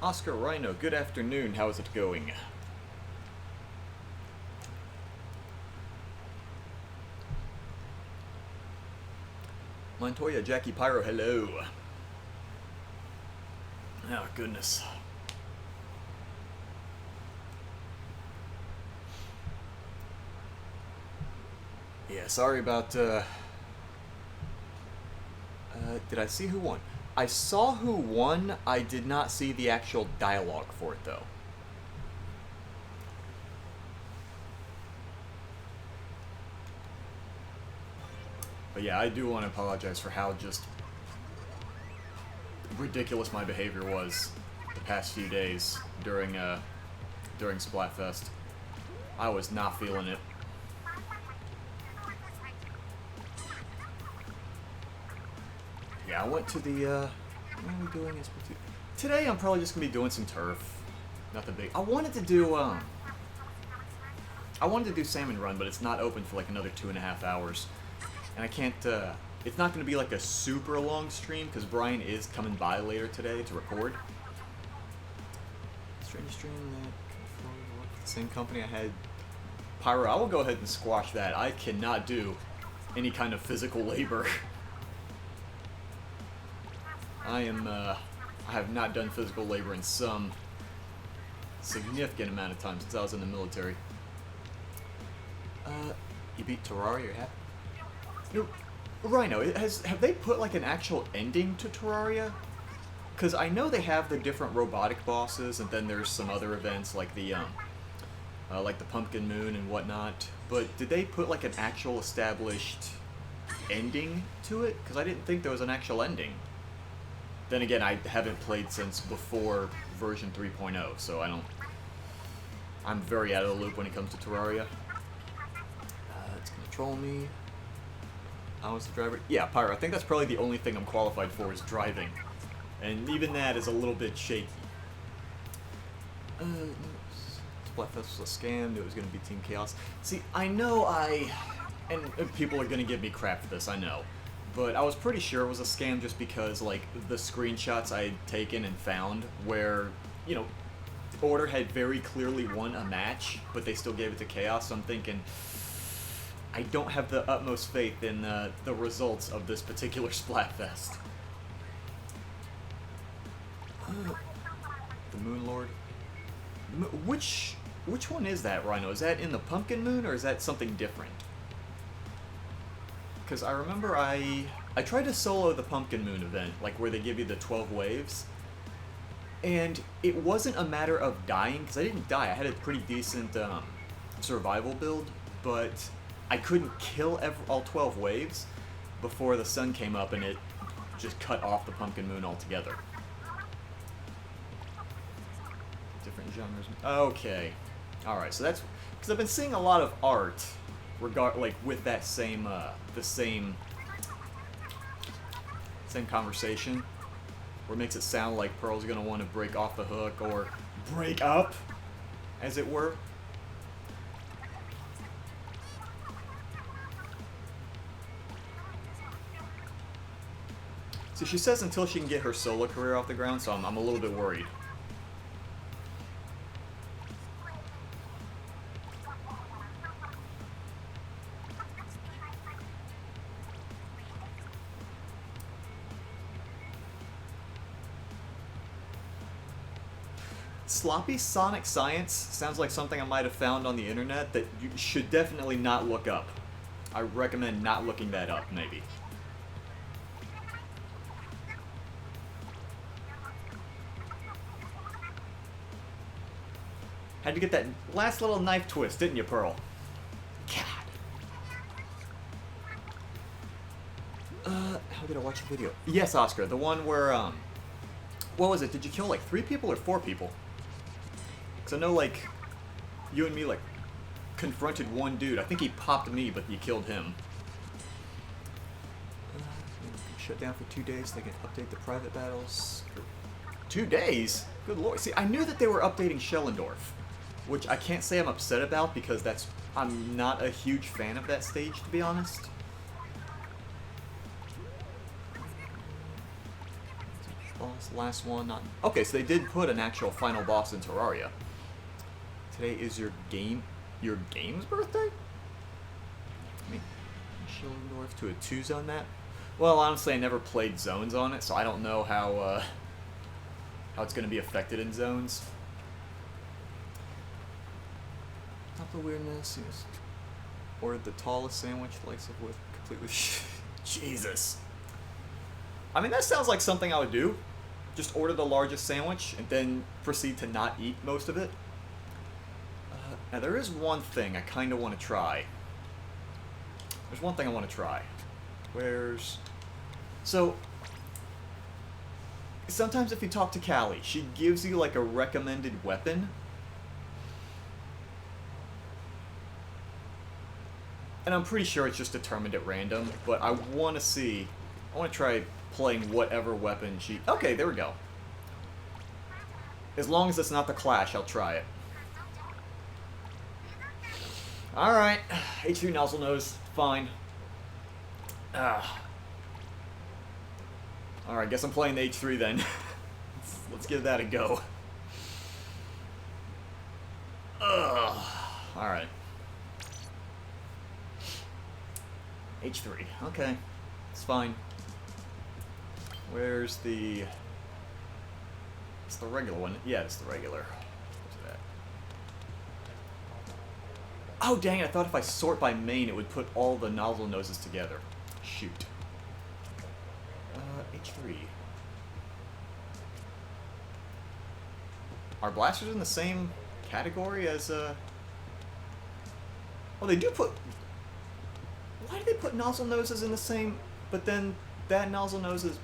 Oscar Rhino, good afternoon. How is it going? Montoya, Jackie Pyro, hello. Oh, goodness. Yeah, sorry about, did I see who won? I saw who won, I did not see the actual dialogue for it, though. But yeah, I do want to apologize for how just ridiculous my behavior was the past few days during Splatfest. I was not feeling it. Yeah, I went to the, what are we doing in Splatoon? Today I'm probably just going to be doing some turf. Nothing big. I wanted to do Salmon Run, but it's not open for like another 2.5 hours. And I can't, it's not going to be like a super long stream, because Brian is coming by later today to record. Strange stream that the same company I had. Pyro, I will go ahead and squash that. I cannot do any kind of physical labor. I have not done physical labor in some significant amount of time since I was in the military. You beat Terraria, you're happy? No, Rhino, have they put like an actual ending to Terraria? Because I know they have the different robotic bosses, and then there's some other events like the Pumpkin Moon and whatnot. But did they put like an actual established ending to it? Because I didn't think there was an actual ending. Then again, I haven't played since before version 3.0, so I'm very out of the loop when it comes to Terraria. It's gonna troll me. I was the driver. Yeah, Pyro, I think that's probably the only thing I'm qualified for is driving. And even that is a little bit shaky. Splatfest was a scam, it was gonna be Team Chaos. See, I know and people are gonna give me crap for this, I know. But I was pretty sure it was a scam just because, like, the screenshots I had taken and found where, you know, Order had very clearly won a match, but they still gave it to Chaos, so I'm thinking, I don't have the utmost faith in the results of this particular Splatfest. The Moon Lord? Which one is that, Rhino? Is that in the Pumpkin Moon, or is that something different? Because I remember I tried to solo the Pumpkin Moon event, like where they give you the 12 waves, and it wasn't a matter of dying, because I didn't die. I had a pretty decent survival build, but I couldn't kill all 12 waves before the sun came up and it just cut off the Pumpkin Moon altogether. Different genres. Okay. Alright, so that's... Because I've been seeing a lot of art with that same same conversation, where it makes it sound like Pearl's gonna want to break off the hook or break up, as it were. So she says until she can get her solo career off the ground, so I'm a little bit worried. Sloppy Sonic Science sounds like something I might have found on the internet that you should definitely not look up. I recommend not looking that up, maybe. Had to get that last little knife twist, didn't you, Pearl? God. How did I watch the video? Yes, Oscar, the one where, what was it? Did you kill, like, 3 people or 4 people? Because I know, like, you and me, like, confronted one dude. I think he popped me, but you killed him. Shut down for 2 days. They can update the private battles. For 2 days? Good lord. See, I knew that they were updating Schellendorf, which I can't say I'm upset about because I'm not a huge fan of that stage, to be honest. boss, last one, not... Okay, so they did put an actual final boss in Terraria. Today is your game's birthday? I mean, Schillendorf to a 2-zone map? Well, honestly, I never played zones on it, so I don't know how it's going to be affected in zones. Not the weirdness, yes. Or the tallest sandwich, slice of wood, completely... Jesus. I mean, that sounds like something I would do. Just order the largest sandwich and then proceed to not eat most of it. Now, there is one thing I kind of want to try. There's one thing I want to try. Where's... So, sometimes if you talk to Callie, she gives you, like, a recommended weapon. And I'm pretty sure it's just determined at random, but I want to see... I want to try playing whatever weapon she... Okay, there we go. As long as it's not the Clash, I'll try it. Alright. H3 Nozzle Nose. Fine. Alright, guess I'm playing the H3 then. Let's give that a go. Alright. H3. Okay. It's fine. Where's the... It's the regular one. Yeah, it's the regular. What's that? Oh, dang it. I thought if I sort by main, it would put all the nozzle noses together. Shoot. H3. Are blasters in the same category as, Oh, they do put... Why do they put nozzle noses in the same... But then that nozzle nose is...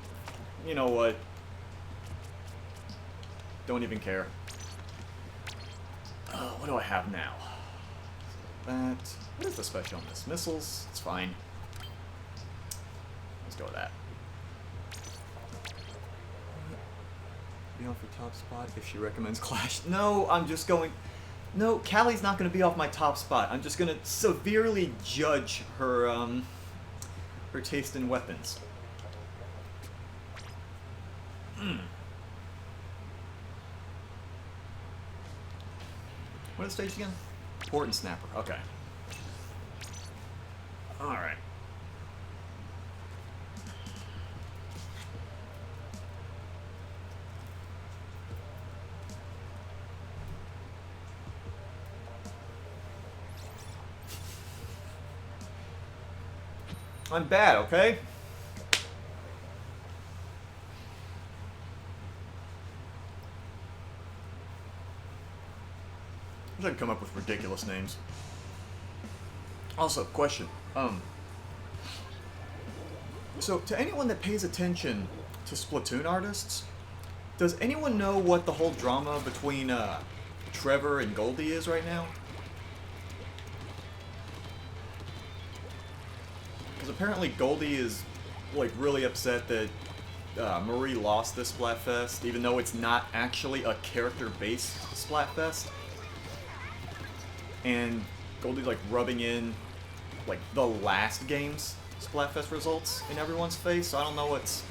You know what? Don't even care. What do I have now? That... What is the special on this? Missiles? It's fine. Let's go with that. Be on for top spot if she recommends Clash. No, I'm just going... No, Callie's not going to be off my top spot. I'm just going to severely judge her, her taste in weapons. What is the stage again? Port and Snapper. Okay. Alright. I'm bad, okay? I should come up with ridiculous names. Also, question. So, to anyone that pays attention to Splatoon artists, does anyone know what the whole drama between Trevor and Goldie is right now? Because apparently Goldie is, like, really upset that Marie lost this Splatfest, even though it's not actually a character-based Splatfest. And Goldie's, like, rubbing in, like, the last game's Splatfest results in everyone's face, so I don't know what's...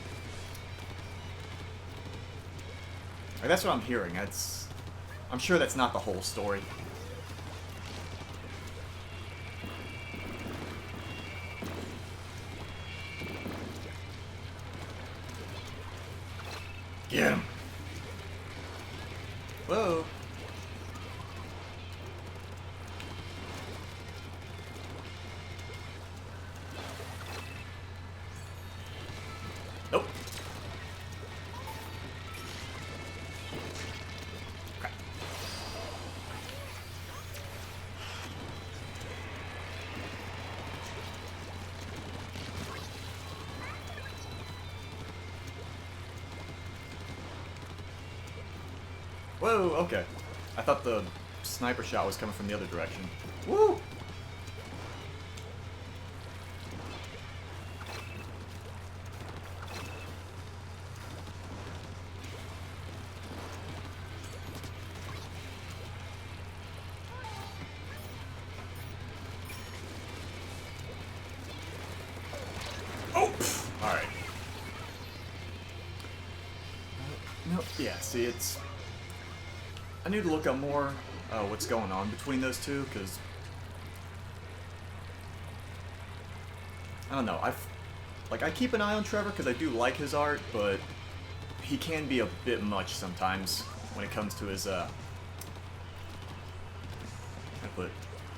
Like, that's what I'm hearing. I'm sure that's not the whole story. Get him! Whoa! Nope. Okay. Whoa, okay. I thought the sniper shot was coming from the other direction. Woo! Oh! Alright. No, yeah, see, it's... I need to look up more what's going on between those two, because... I don't know, I keep an eye on Trevor because I do like his art, but he can be a bit much sometimes when it comes to his, I put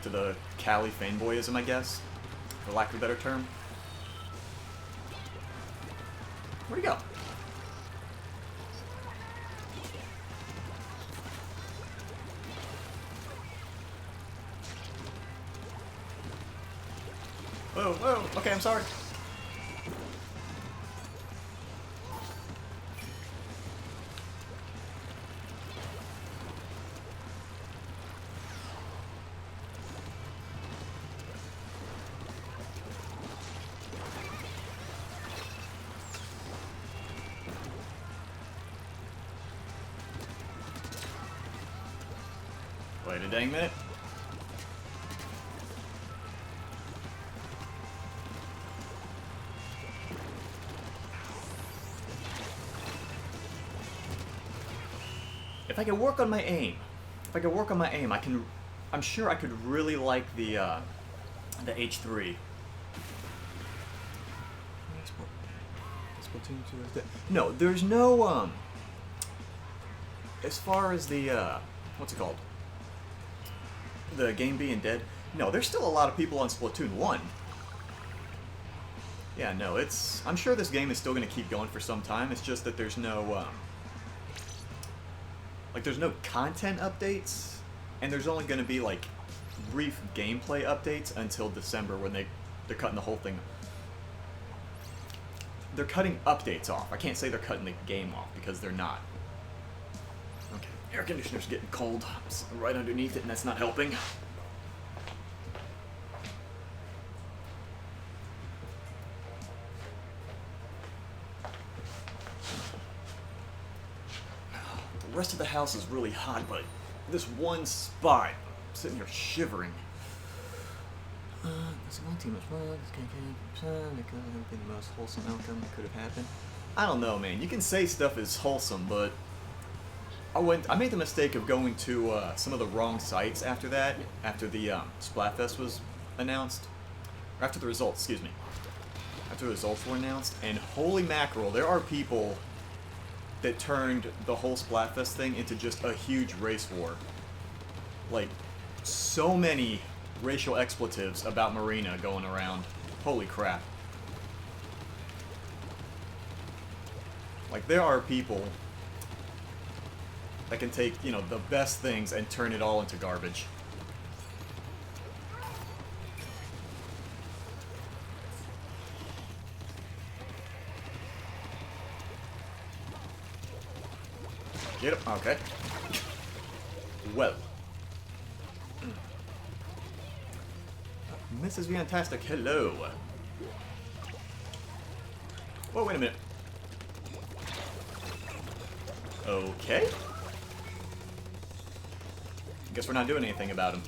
to the Cali fanboyism, I guess, for lack of a better term. Where'd he go? Whoa, whoa, okay, I'm sorry. Wait a dang minute. If I could work on my aim, I'm sure I could really like the H3. Splatoon 2 is dead. No, there's no, as far as the, what's it called? The game being dead? No, there's still a lot of people on Splatoon 1. Yeah, no, I'm sure this game is still going to keep going for some time, it's just that there's no, there's no content updates, and there's only going to be, like, brief gameplay updates until December when they're cutting the whole thing. They're cutting updates off. I can't say they're cutting the game off, because they're not. Okay, air conditioner's getting cold. I'm sitting right underneath it, and that's not helping. The rest of the house is really hot, but this one spot, I'm sitting here shivering. This one too much fun. This can't it could have been the most wholesome outcome that could have happened. I don't know, man. You can say stuff is wholesome, but I made the mistake of going to some of the wrong sites after that, after the Splatfest was announced, or after the results, excuse me. After the results were announced, and holy mackerel, there are people that turned the whole Splatfest thing into just a huge race war. Like, so many racial expletives about Marina going around. Holy crap. Like, there are people that can take, you know, the best things and turn it all into garbage. Get him. Okay. Well. Mrs. Fantastic, hello. Whoa, wait a minute. Okay. Guess we're not doing anything about him.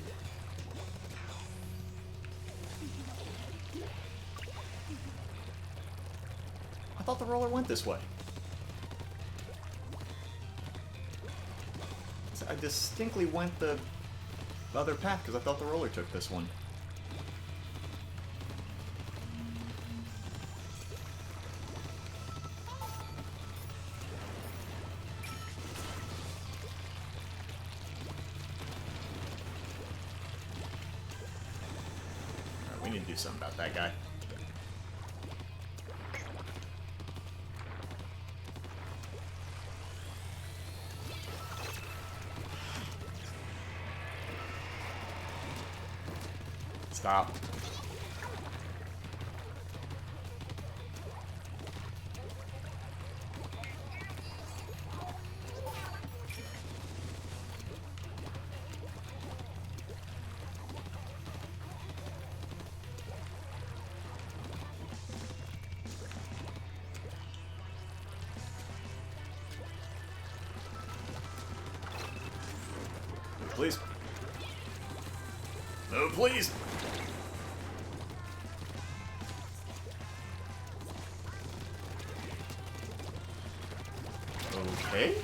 I thought the roller went this way. I distinctly went the other path because I thought the roller took this one. Alright, we need to do something about that guy. Stop. Please. No, please. Okay.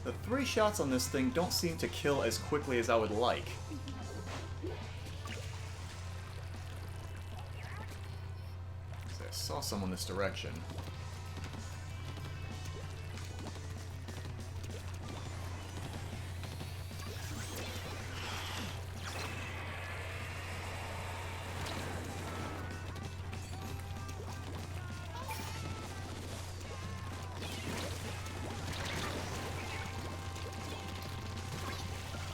The 3 shots on this thing don't seem to kill as quickly as I would like. I saw someone this direction.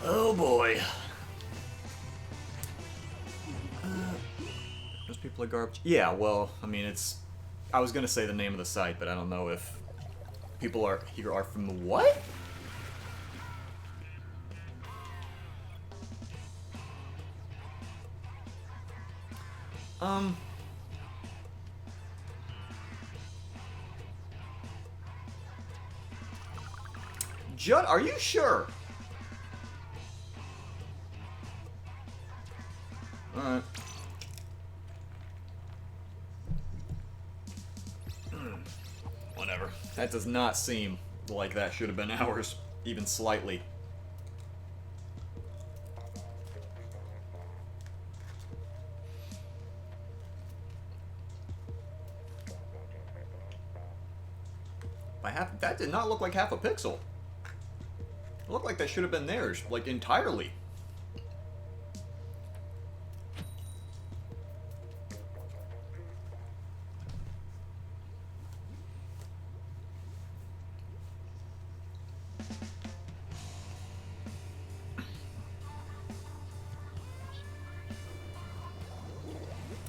Oh boy. Those people are garbage. Yeah, well, I mean, it's... I was gonna say the name of the site, but I don't know if people are here are from the what? Judd, are you sure? Alright. Whatever. That does not seem like that should have been ours, even slightly. That did not look like half a pixel. It looked like that should have been theirs, like entirely.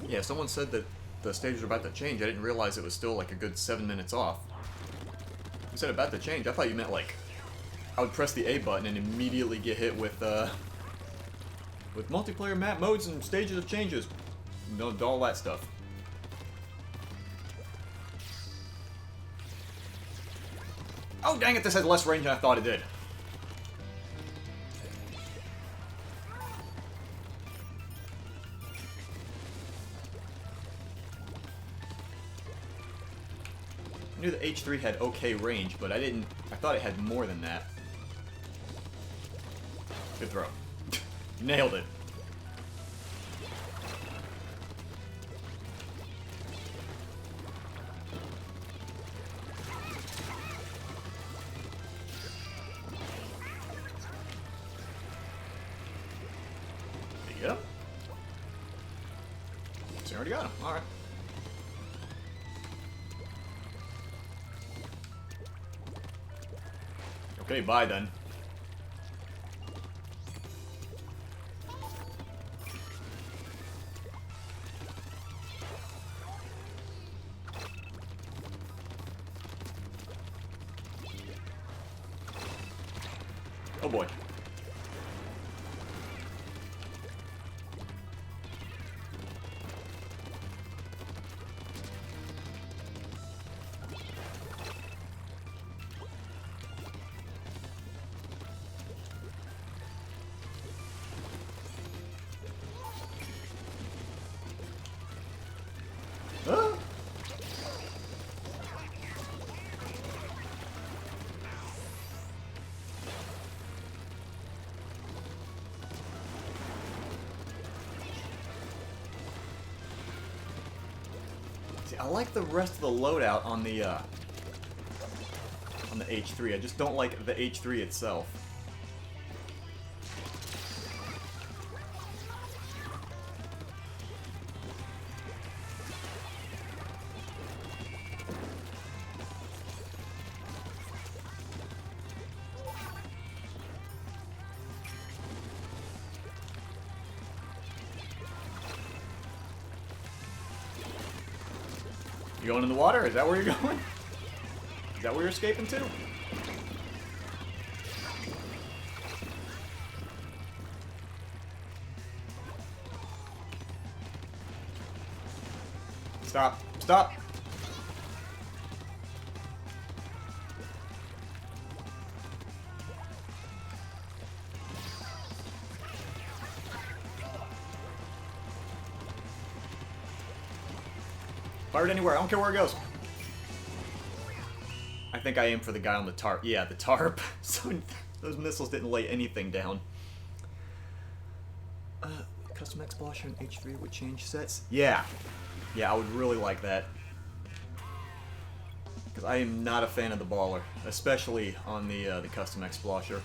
Yeah, someone said that the stages were about to change. I didn't realize it was still like a good 7 minutes off. You said about to change. I thought you meant like I would press the A button and immediately get hit with multiplayer map modes and stages of changes. No, all that stuff. Oh dang it! This has less range than I thought it did. I knew the H3 had okay range, but I thought it had more than that. Good throw. Nailed it. Did you get him? So you already got him. Alright. Okay, bye then. Oh boy. Ah. See, I like the rest of the loadout on the H3. I just don't like the H3 itself. You going in the water? Is that where you're going? Is that where you're escaping to? Stop. Stop. Fire it anywhere. I don't care where it goes. I think I aimed for the guy on the tarp. Yeah, the tarp. So those missiles didn't lay anything down. Custom Explosion and H3 would change sets? Yeah. Yeah, I would really like that. Because I am not a fan of the baller, especially on the Custom Explosion.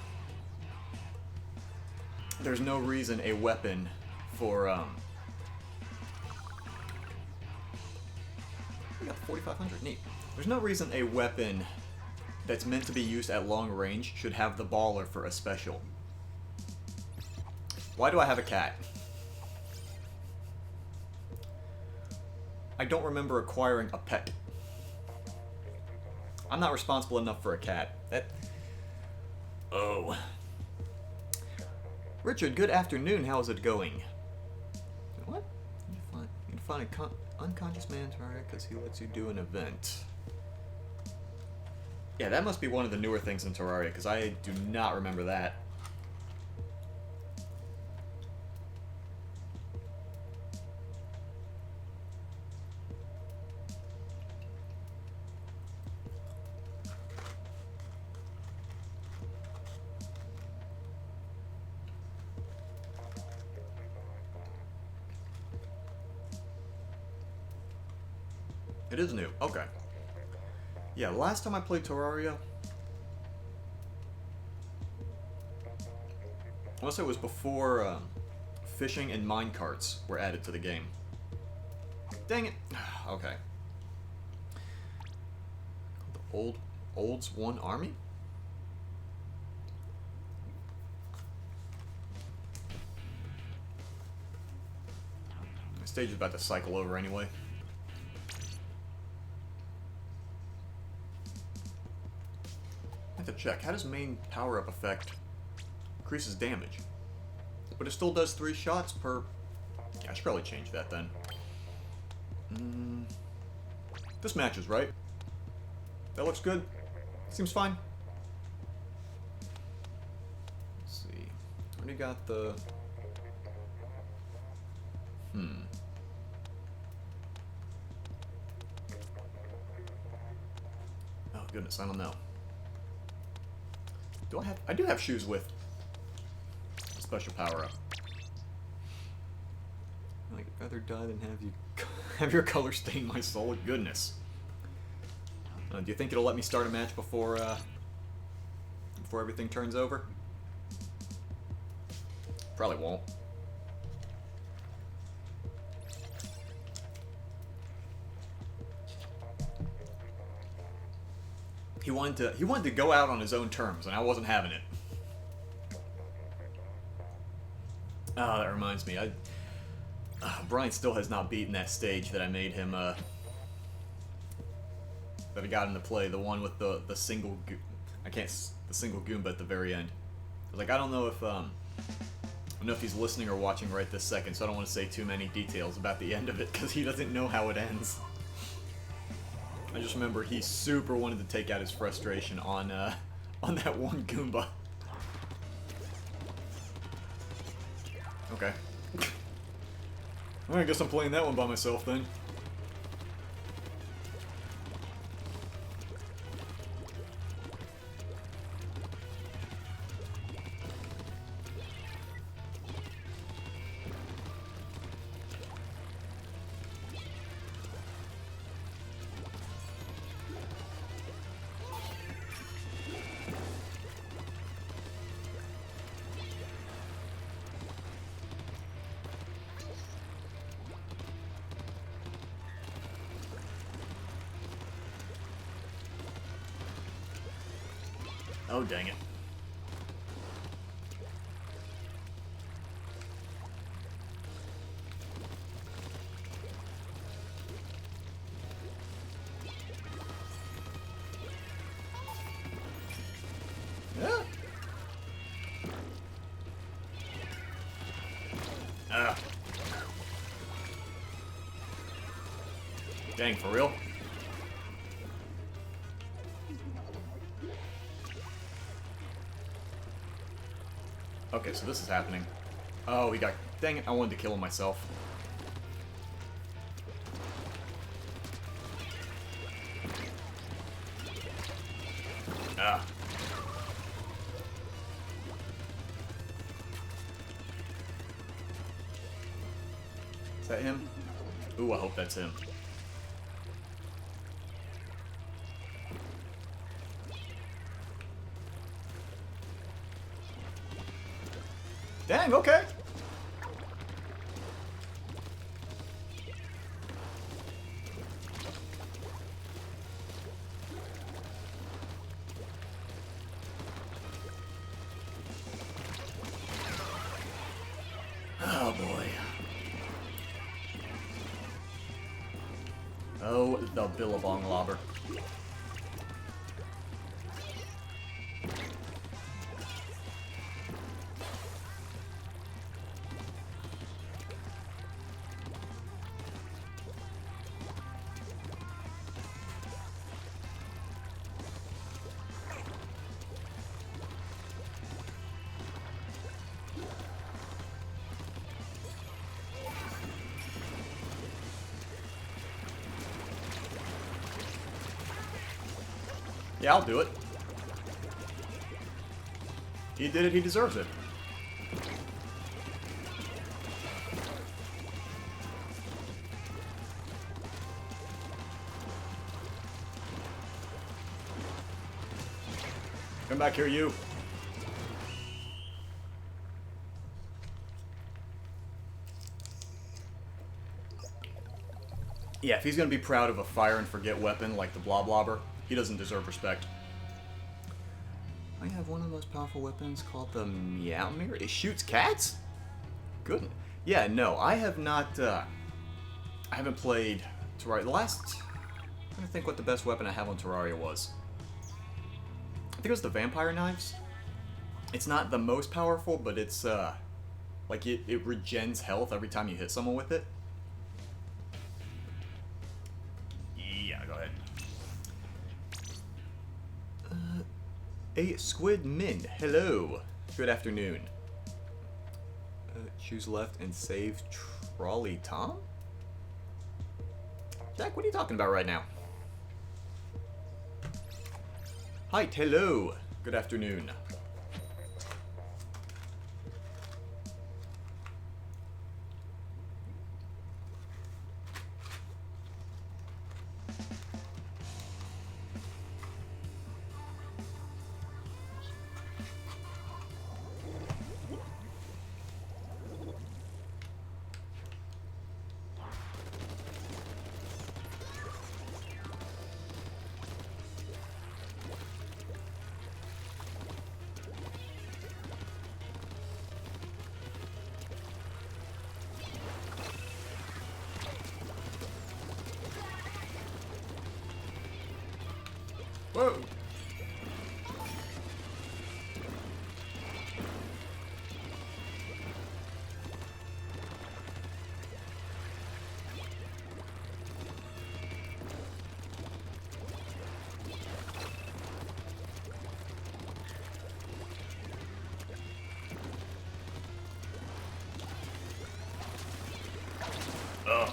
There's no reason a weapon for, we got the 4500, neat. There's no reason a weapon that's meant to be used at long range should have the baller for a special. Why do I have a cat? I don't remember acquiring a pet. I'm not responsible enough for a cat. Oh. Richard, good afternoon. How's it going? What? You can find an unconscious man because he lets you do an event. Yeah, that must be one of the newer things in Terraria, because I do not remember that. It is new. Okay. Yeah, last time I played Terraria, I want to say it was before fishing and minecarts were added to the game. Dang it. Okay. The Olds One Army? My stage is about to cycle over anyway. To check. How does main power-up effect increases damage? But it still does 3 shots per... Yeah, I should probably change that then. This matches, right? That looks good. Seems fine. Let's see. Already got the... Oh, goodness, I don't know. I do have shoes with a special power-up. I'd rather die than have you have your color stain my soul. Goodness. Do you think it'll let me start a match before everything turns over? Probably won't. He wanted to go out on his own terms, and I wasn't having it. Ah, that reminds me. Brian still has not beaten that stage that I made him. That I got him to play, the one with the single. The single Goomba at the very end. Like, I don't know if he's listening or watching right this second, so I don't want to say too many details about the end of it because he doesn't know how it ends. I just remember he super wanted to take out his frustration on that one Goomba. Okay. Well, I guess I'm playing that one by myself then. Oh, dang it. Yeah. Dang, for real? Okay, so this is happening. Oh, he got... Dang it, I wanted to kill him myself. Yeah. Is that him? Ooh, I hope that's him. Dang, okay. Oh boy. Oh, the Billabong Lobber. Yeah, I'll do it. He did it, he deserves it. Come back here, you. Yeah, if he's gonna be proud of a fire and forget weapon like the Bloblobber, he doesn't deserve respect. I have one of the most powerful weapons called the Meow Mirror. It shoots cats? Good. Yeah, no, I have not, I haven't played Terraria. The last, I'm trying to think what the best weapon I have on Terraria was. I think it was the vampire knives. It's not the most powerful, but it's, like it regens health every time you hit someone with it. Yeah, go ahead. A Squid Min, hello. Good afternoon. Choose left and save Trolley Tom? Jack, what are you talking about right now? Hi, hello. Good afternoon. Whoa! Ugh.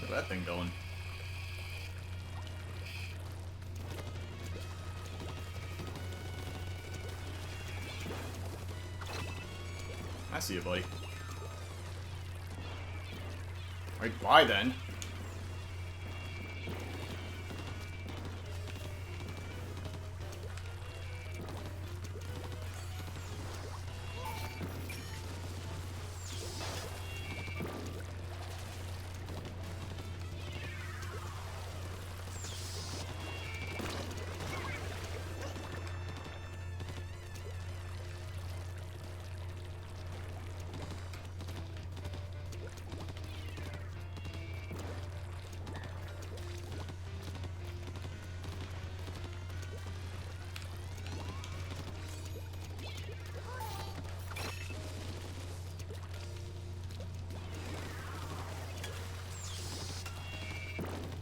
Look at that thing going. I see you, buddy. Alright, bye then.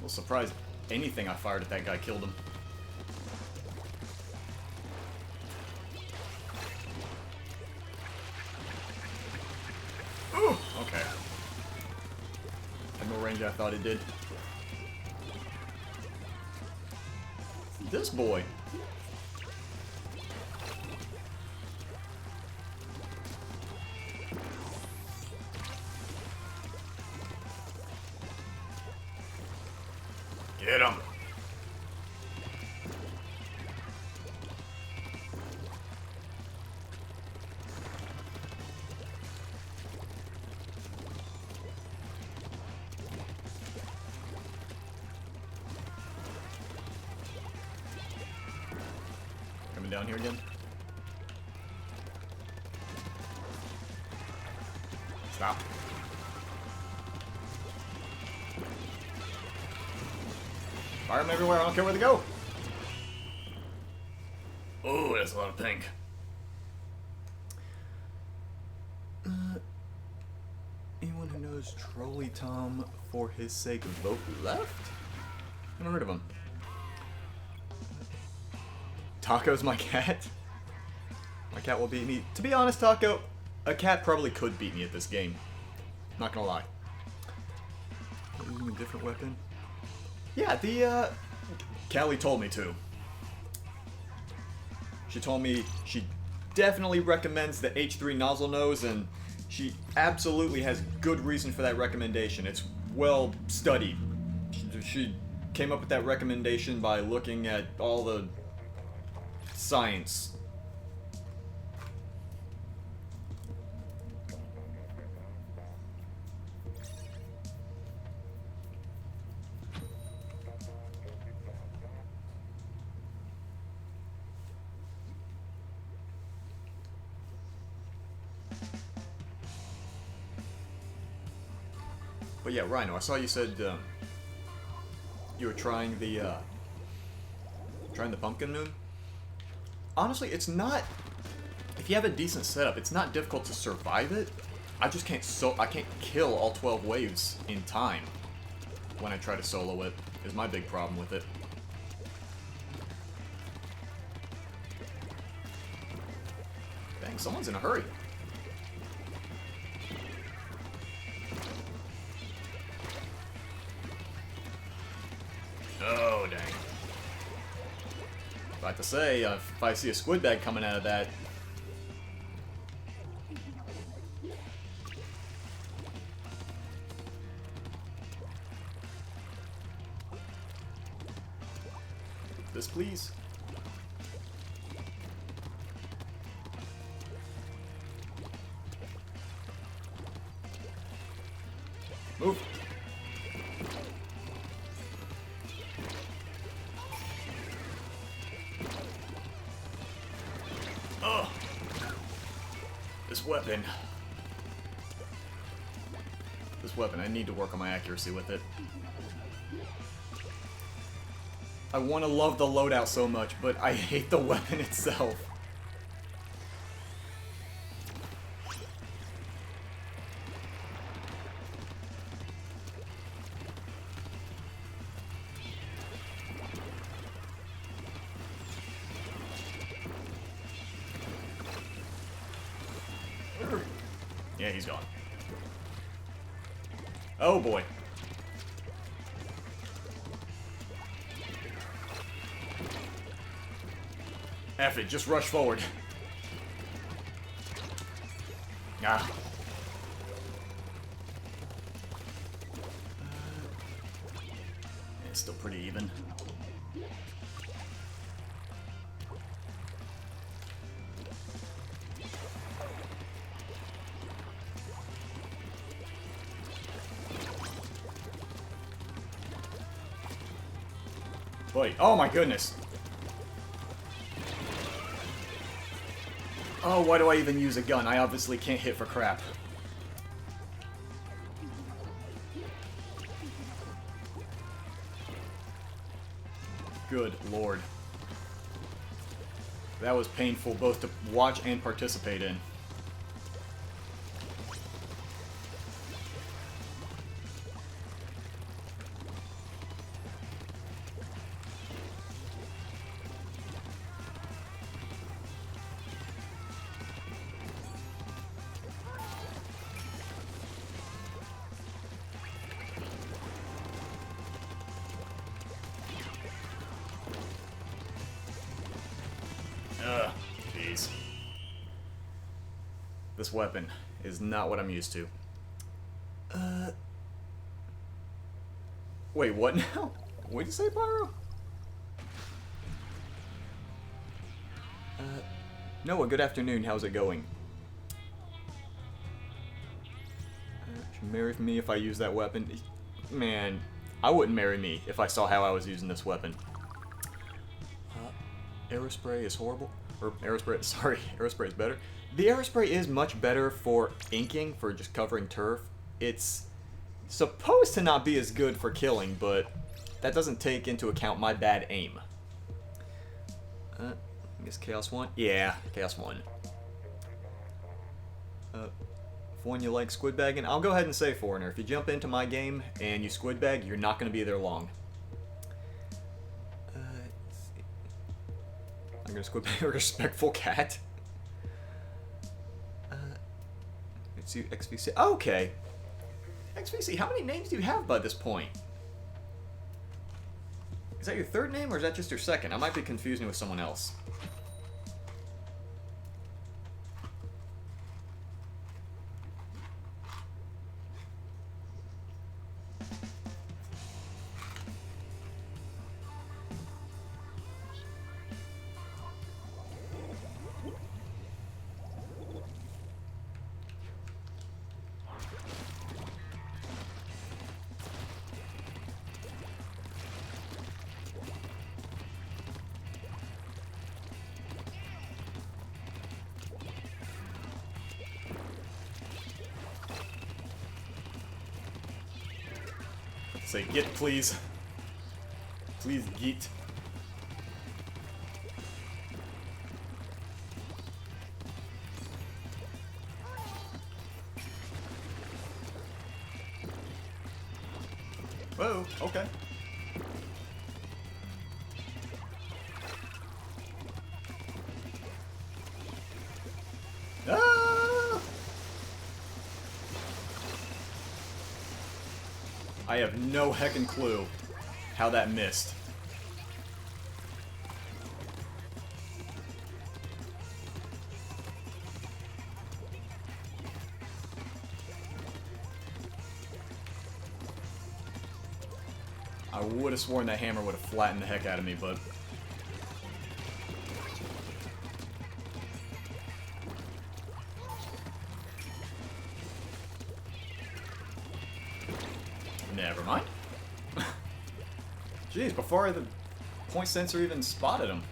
Well, surprised anything I fired at that guy killed him. range I thought it did. This boy. Get him. Coming down here again. Stop. Fire them everywhere, I don't care where they go. Oh, that's a lot of pink. Anyone who knows Trolley Tom for his sake vote left? I haven't heard of him. Taco's my cat? My cat will beat me. To be honest, Taco, a cat probably could beat me at this game. Not gonna lie. Using a different weapon? Yeah, the, Callie told me to. She told me she definitely recommends the H3 nozzle nose, and she absolutely has good reason for that recommendation. It's well studied. She came up with that recommendation by looking at all the science. But yeah, Rhino, I saw you said you were trying the pumpkin moon. Honestly, it's not. If you have a decent setup, it's not difficult to survive it. I just can't I can't kill all 12 waves in time when I try to solo it. Is my big problem with it. Dang, someone's in a hurry. Oh, dang. About to say, if I see a squid bag coming out of that... This, please. Move. Oh, this weapon. I need to work on my accuracy with it. I want to love the loadout so much, but I hate the weapon itself. Yeah, he's gone. Oh boy. F it, just rush forward. Ah. It's still pretty even. Boy, oh my goodness. Oh, why do I even use a gun? I obviously can't hit for crap. Good lord. That was painful both to watch and participate in. This weapon is not what I'm used to. Wait, what now? What'd you say, Pyro? Noah, good afternoon. How's it going? Should marry me if I use that weapon? Man, I wouldn't marry me if I saw how I was using this weapon. Aerospray is horrible. Or aerospray, sorry, aerospray is better. The aerospray is much better for inking, for just covering turf. It's supposed to not be as good for killing, but that doesn't take into account my bad aim. I guess Chaos 1? Yeah, Chaos 1. For when you like squid bagging, I'll go ahead and say, Foreigner, if you jump into my game and you squid bag, you're not going to be there long. Let's see. I'm going to squid bag a respectful cat. Let's see, XVC. Oh, okay. XVC, how many names do you have by this point? Is that your third name, or is that just your second? I might be confusing with someone else. Say get, please. Please get. Whoa, okay. Ah! I have no heckin' clue how that missed. I would have sworn that hammer would have flattened the heck out of me, but... Never mind. Jeez, before the point sensor even spotted him.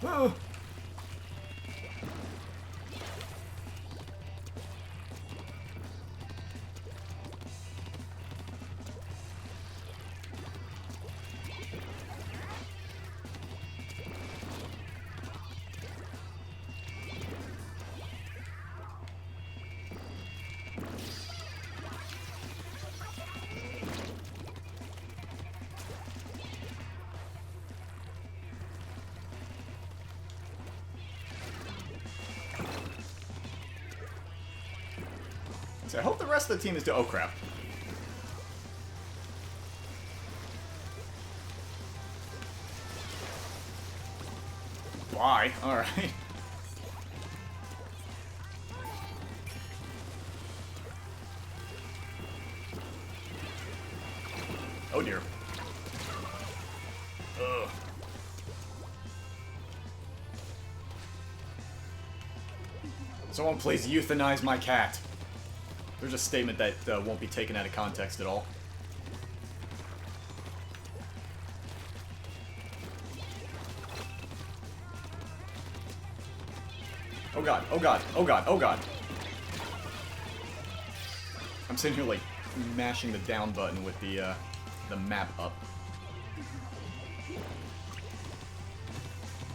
Oh. I hope the rest of the team is doing... Oh, crap. Why? Alright. Oh, dear. Ugh. Someone please euthanize my cat. There's a statement that won't be taken out of context at all. Oh god, oh god, oh god, oh god. I'm sitting here like mashing the down button with the map up.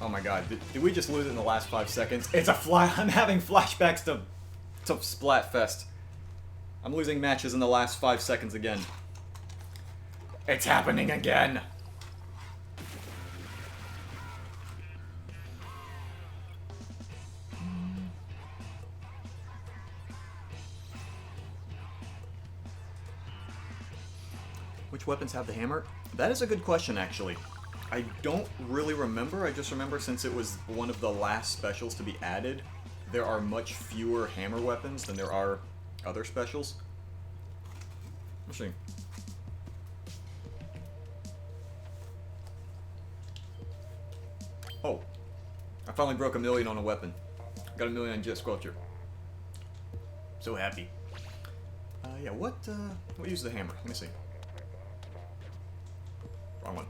Oh my god, did we just lose it in the last 5 seconds? It's a I'm having flashbacks to Splatfest. I'm losing matches in the last 5 seconds again. It's happening again! Which weapons have the hammer? That is a good question, actually. I don't really remember. I just remember since it was one of the last specials to be added, there are much fewer hammer weapons than there are other specials. Let's see. Oh, I finally broke 1 million on a weapon. Got 1 million on Jet Sculpture. So happy. Yeah, what uses the hammer? Let me see. Wrong one.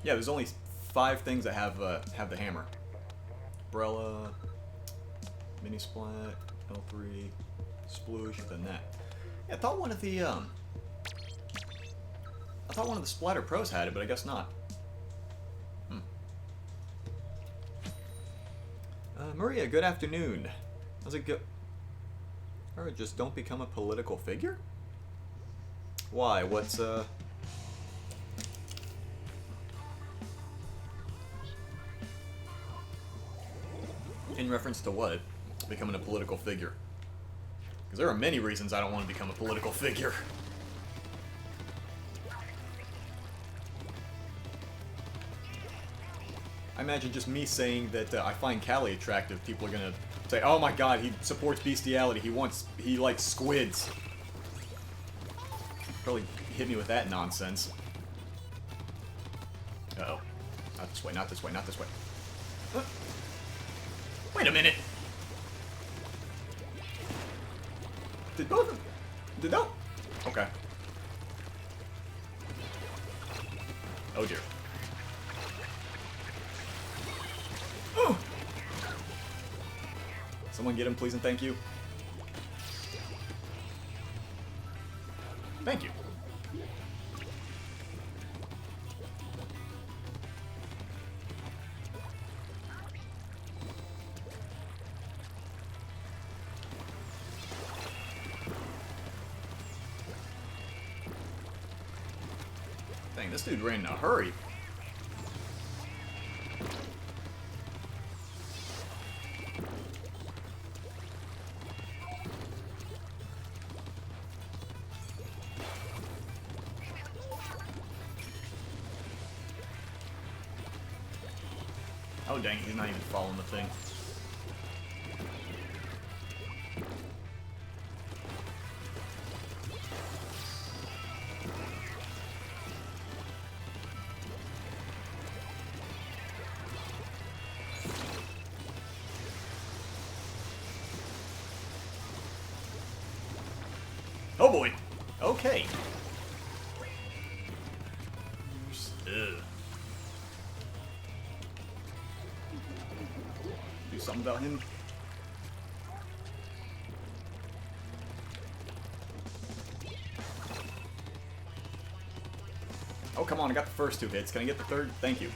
Yeah, there's only 5 things that have the hammer. Umbrella, Mini Splat, L3, Sploosh, then that. Yeah, I thought one of the Splatter Pros had it, but I guess not. Maria, good afternoon. How's it go? Or just don't become a political figure? Why? What's in reference to what? Becoming a political figure. Because there are many reasons I don't want to become a political figure. I imagine just me saying that I find Callie attractive, people are gonna say, oh my god, he supports bestiality, he likes squids. Probably hit me with that nonsense. Uh-oh. Not this way, not this way, not this way. Wait a minute! Did both of them... Did no? Okay. Oh dear. Someone get him, please, and thank you. Thank you. Dang, this dude ran in a hurry. Oh dang, he's not even following the thing. Oh boy. Okay. Ugh. Do something about him. Oh, come on, I got the first 2 hits. Can I get the third? Thank you.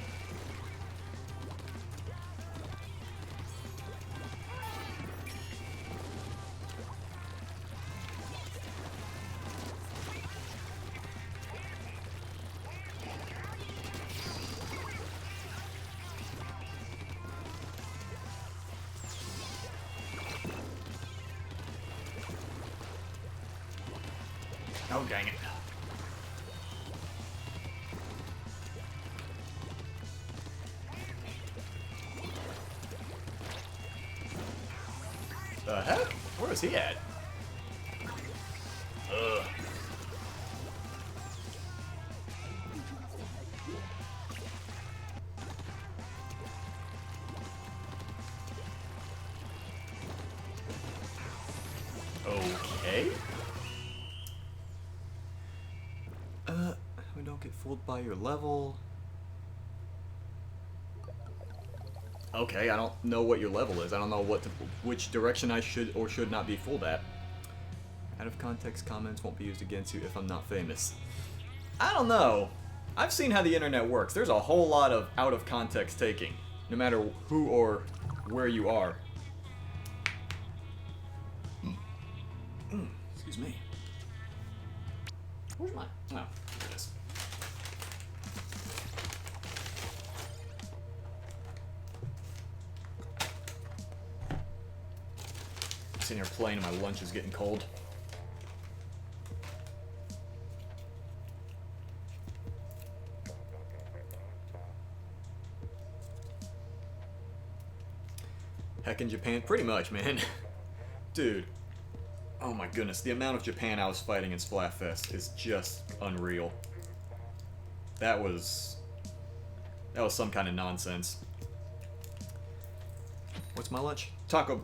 Oh, dang it. The heck? Where is he at? Ugh. Okay. We don't get fooled by your level. Okay, I don't know what your level is. I don't know which direction I should or should not be fooled at. Out of context comments won't be used against you if I'm not famous. I don't know. I've seen how the internet works. There's a whole lot of out of context taking, no matter who or where you are. Excuse me. Where's my... Oh, there it is. Sitting here playing and my lunch is getting cold. Heck in Japan? Pretty much, man. Dude. Oh my goodness, the amount of Japan I was fighting in Splatfest is just unreal. That was some kind of nonsense. What's my lunch? Taco...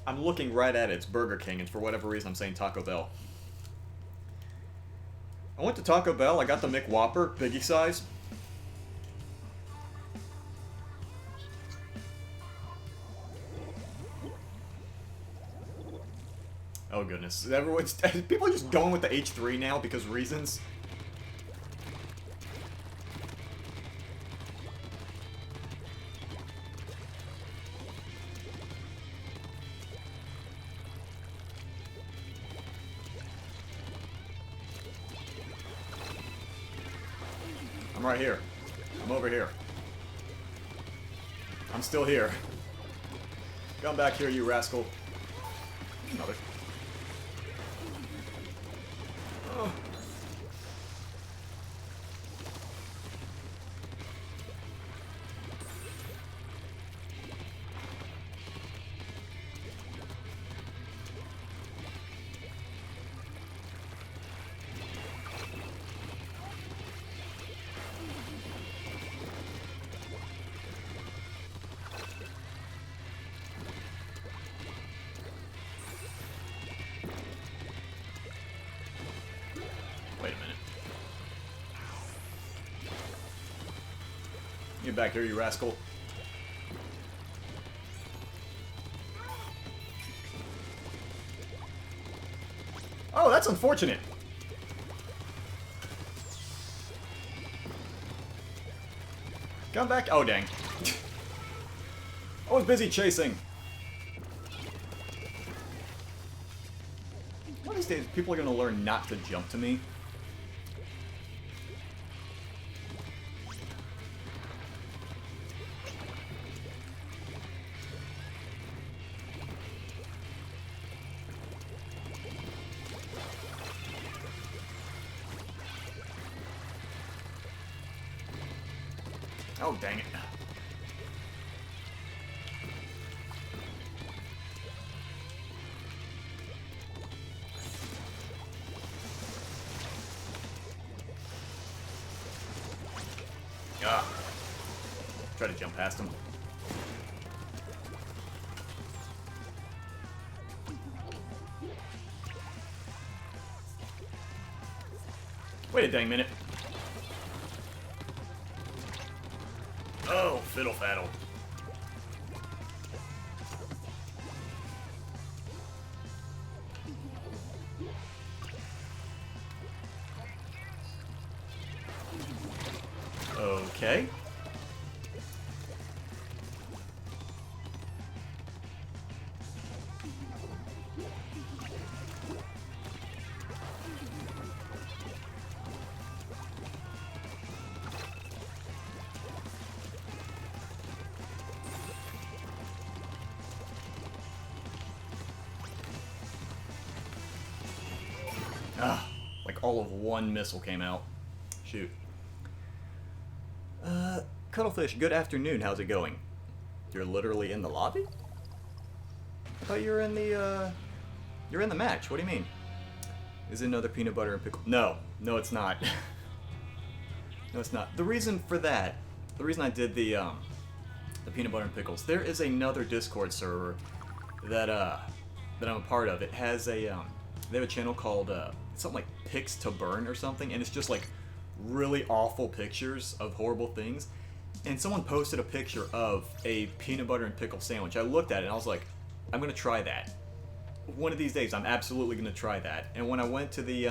I'm looking right at it. It's Burger King, and for whatever reason I'm saying Taco Bell. I went to Taco Bell. I got the McWhopper, biggie size. Oh goodness. Everyone's... People are just going with the H3 now because reasons. I'm right here. I'm over here. I'm still here. Come back here, you rascal. Another. Oh. Wait a minute. Get back here, you rascal. Oh, that's unfortunate. Come back. Oh, dang. I was busy chasing. One of these days, people are going to learn not to jump to me. Oh, dang it. Ah. Try to jump past him. Wait a dang minute. Oh, fiddle faddle. Okay. Ah, like all of one missile came out. Shoot. Cuttlefish, good afternoon. How's it going? You're literally in the lobby? I thought you were in the, you're in the match. What do you mean? Is it another peanut butter and pickle? No. No, it's not. No, it's not. The reason for that, the reason I did the peanut butter and pickles, there is another Discord server that, that I'm a part of. It has a, they have a channel called, something like Picks to Burn or something, and it's just like really awful pictures of horrible things. And someone posted a picture of a peanut butter and pickle sandwich. I looked at it and I was like, I'm gonna try that. One of these days, I'm absolutely gonna try that. And when I went to the,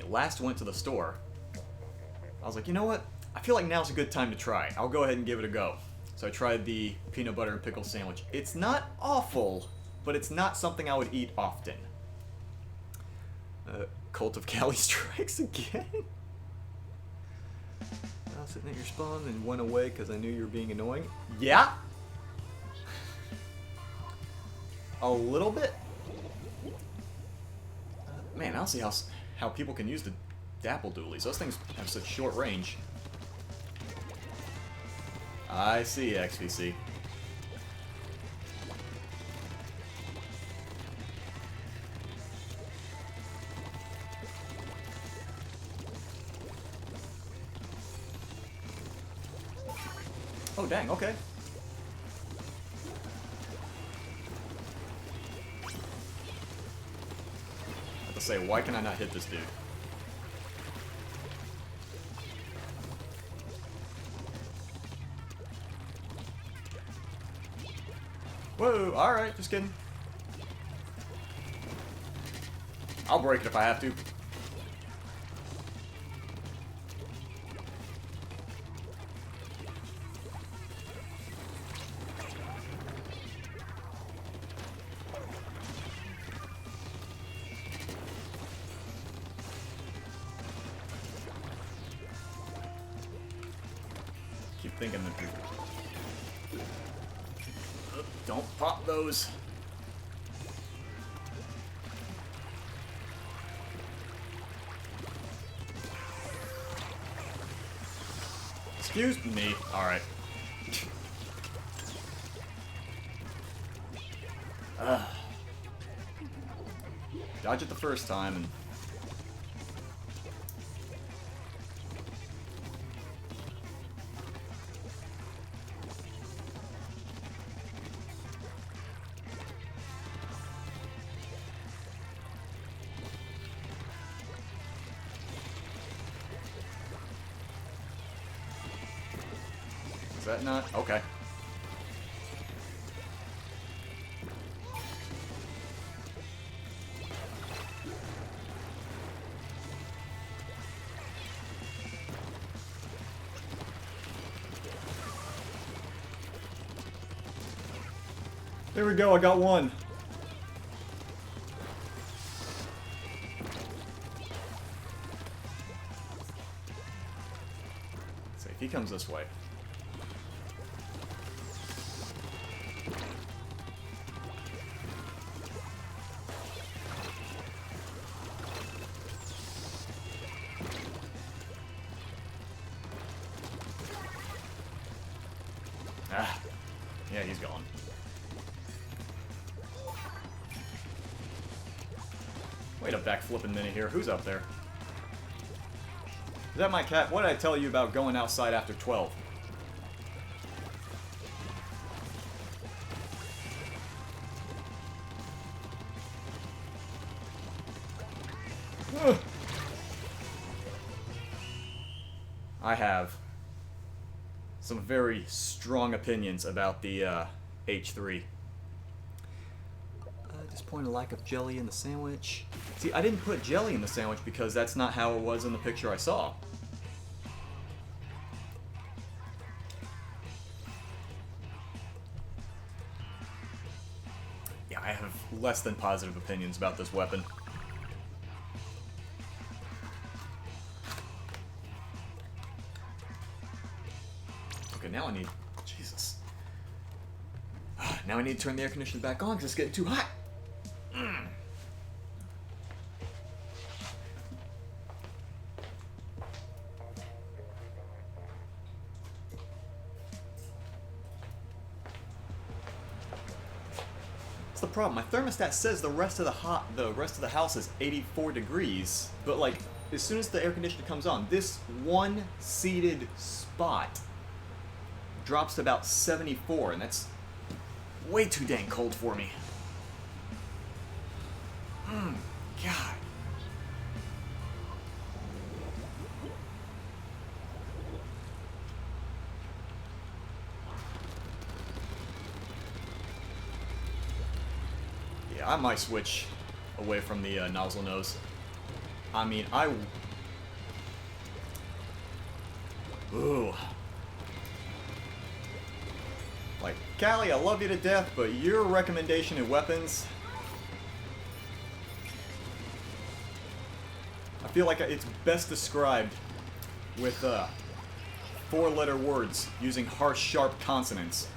last went to the store, I was like, you know what? I feel like now's a good time to try. I'll go ahead and give it a go. So I tried the peanut butter and pickle sandwich. It's not awful, but it's not something I would eat often. Cult of Cali strikes again? I was sitting at your spawn and went away because I knew you were being annoying. Yeah? A little bit? Man, I don't see how people can use the dapple doolies. Those things have such short range. I see, XVC. Oh, dang, okay. I have to say, why can I not hit this dude? Whoa, alright, just kidding. I'll break it if I have to. Keep thinking that people... Don't pop those. Excuse me. Alright. Dodge it the first time and... Is that not? Okay. There we go, I got one. So if he comes this way. Ah, yeah, he's gone. Wait a backflipping minute here. Who's up there? Is that my cat? What did I tell you about going outside after 12? Ugh. I have some very strong opinions about the H3. Disappointed lack of jelly in the sandwich. See, I didn't put jelly in the sandwich because that's not how it was in the picture I saw. Yeah, I have less than positive opinions about this weapon. Okay, now I need... Jesus. Now I need to turn the air conditioner back on because it's getting too hot. That's the problem. My thermostat says the rest of the house is 84 degrees, but like as soon as the air conditioner comes on, this one seated spot drops to about 74, and that's way too dang cold for me. God. Yeah, I might switch away from the nozzle nose. I mean, Ooh. Like, Callie, I love you to death, but your recommendation in weapons... I feel like it's best described with 4-letter words using harsh, sharp consonants.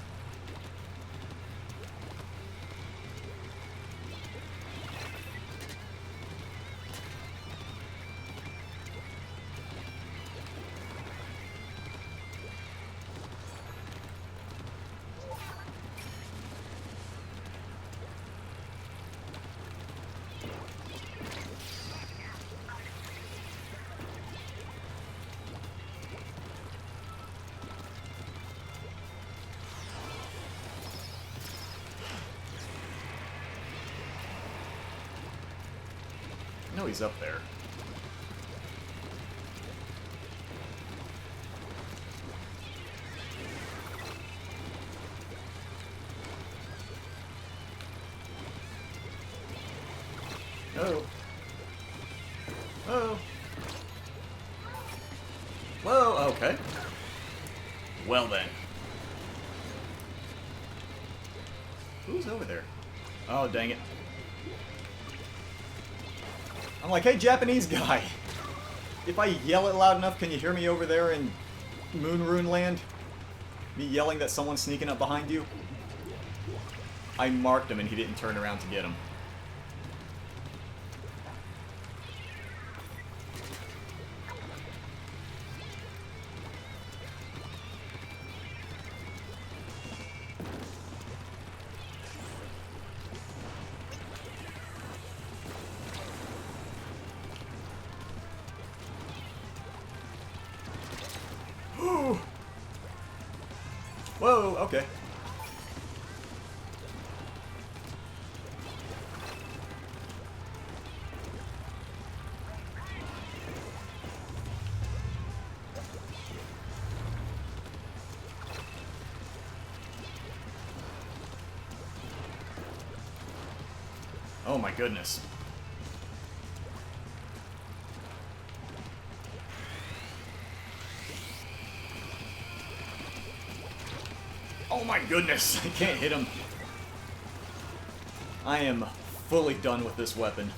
he's up there. Oh. Oh. Whoa, okay. Well then. Who's over there? Oh, dang it. I'm like, hey, Japanese guy. If I yell it loud enough, can you hear me over there in Moon Rune Land? Me yelling that someone's sneaking up behind you? I marked him and he didn't turn around to get him. Whoa, okay. Oh my goodness. Oh my goodness, I can't hit him. I am fully done with this weapon.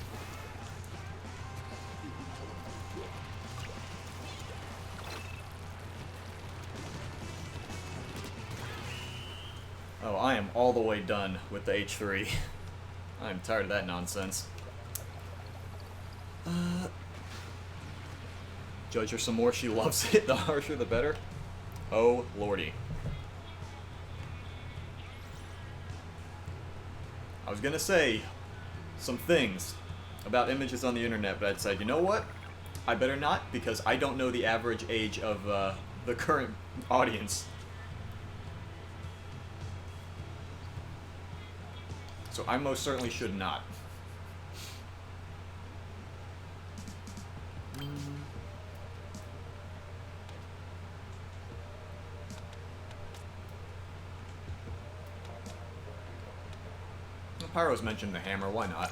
Oh, I am all the way done with the H3. I'm tired of that nonsense. Judge her some more, she loves it. The harsher the better. Oh, lordy. I was gonna say some things about images on the internet, but I decided, you know what? I better not, because I don't know the average age of the current audience. So I most certainly should not. Pyro's mentioned the hammer, why not?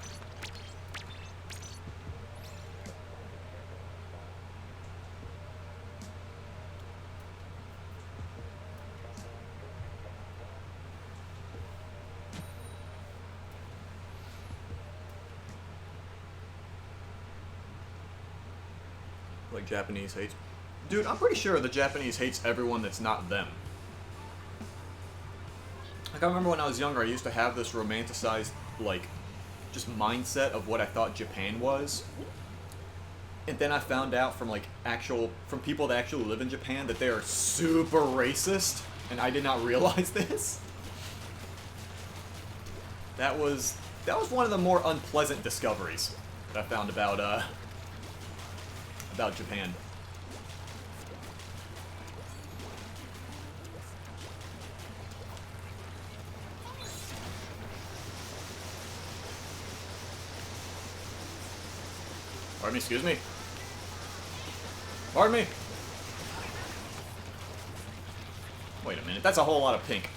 Like Japanese hates... Dude, I'm pretty sure the Japanese hates everyone that's not them. Like, I remember when I was younger, I used to have this romanticized, like, just mindset of what I thought Japan was. And then I found out from, like, from people that actually live in Japan that they are super racist, and I did not realize this. That was one of the more unpleasant discoveries that I found about Japan. Pardon me, excuse me. Pardon me. Wait a minute, that's a whole lot of pink.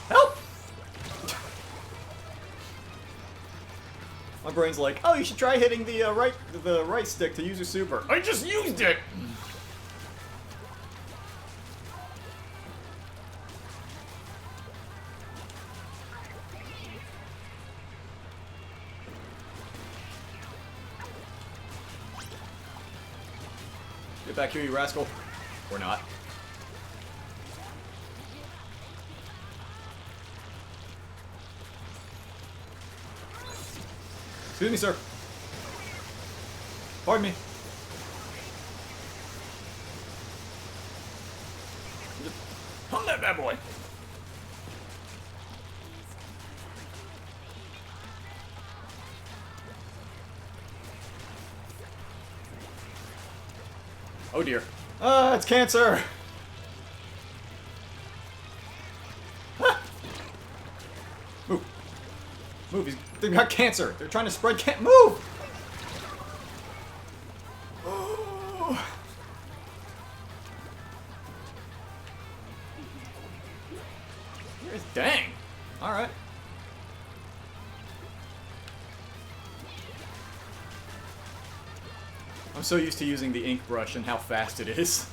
Help! My brain's like, oh, you should try hitting the right stick to use your super. I just used it! Get back here, you rascal. Or not. Excuse me, sir. Pardon me. Hum that bad boy. Oh dear. Ah, it's cancer! Ah! Move. Move, they've got cancer. They're trying to spread Move! Dang! Alright. I'm so used to using the ink brush and how fast it is.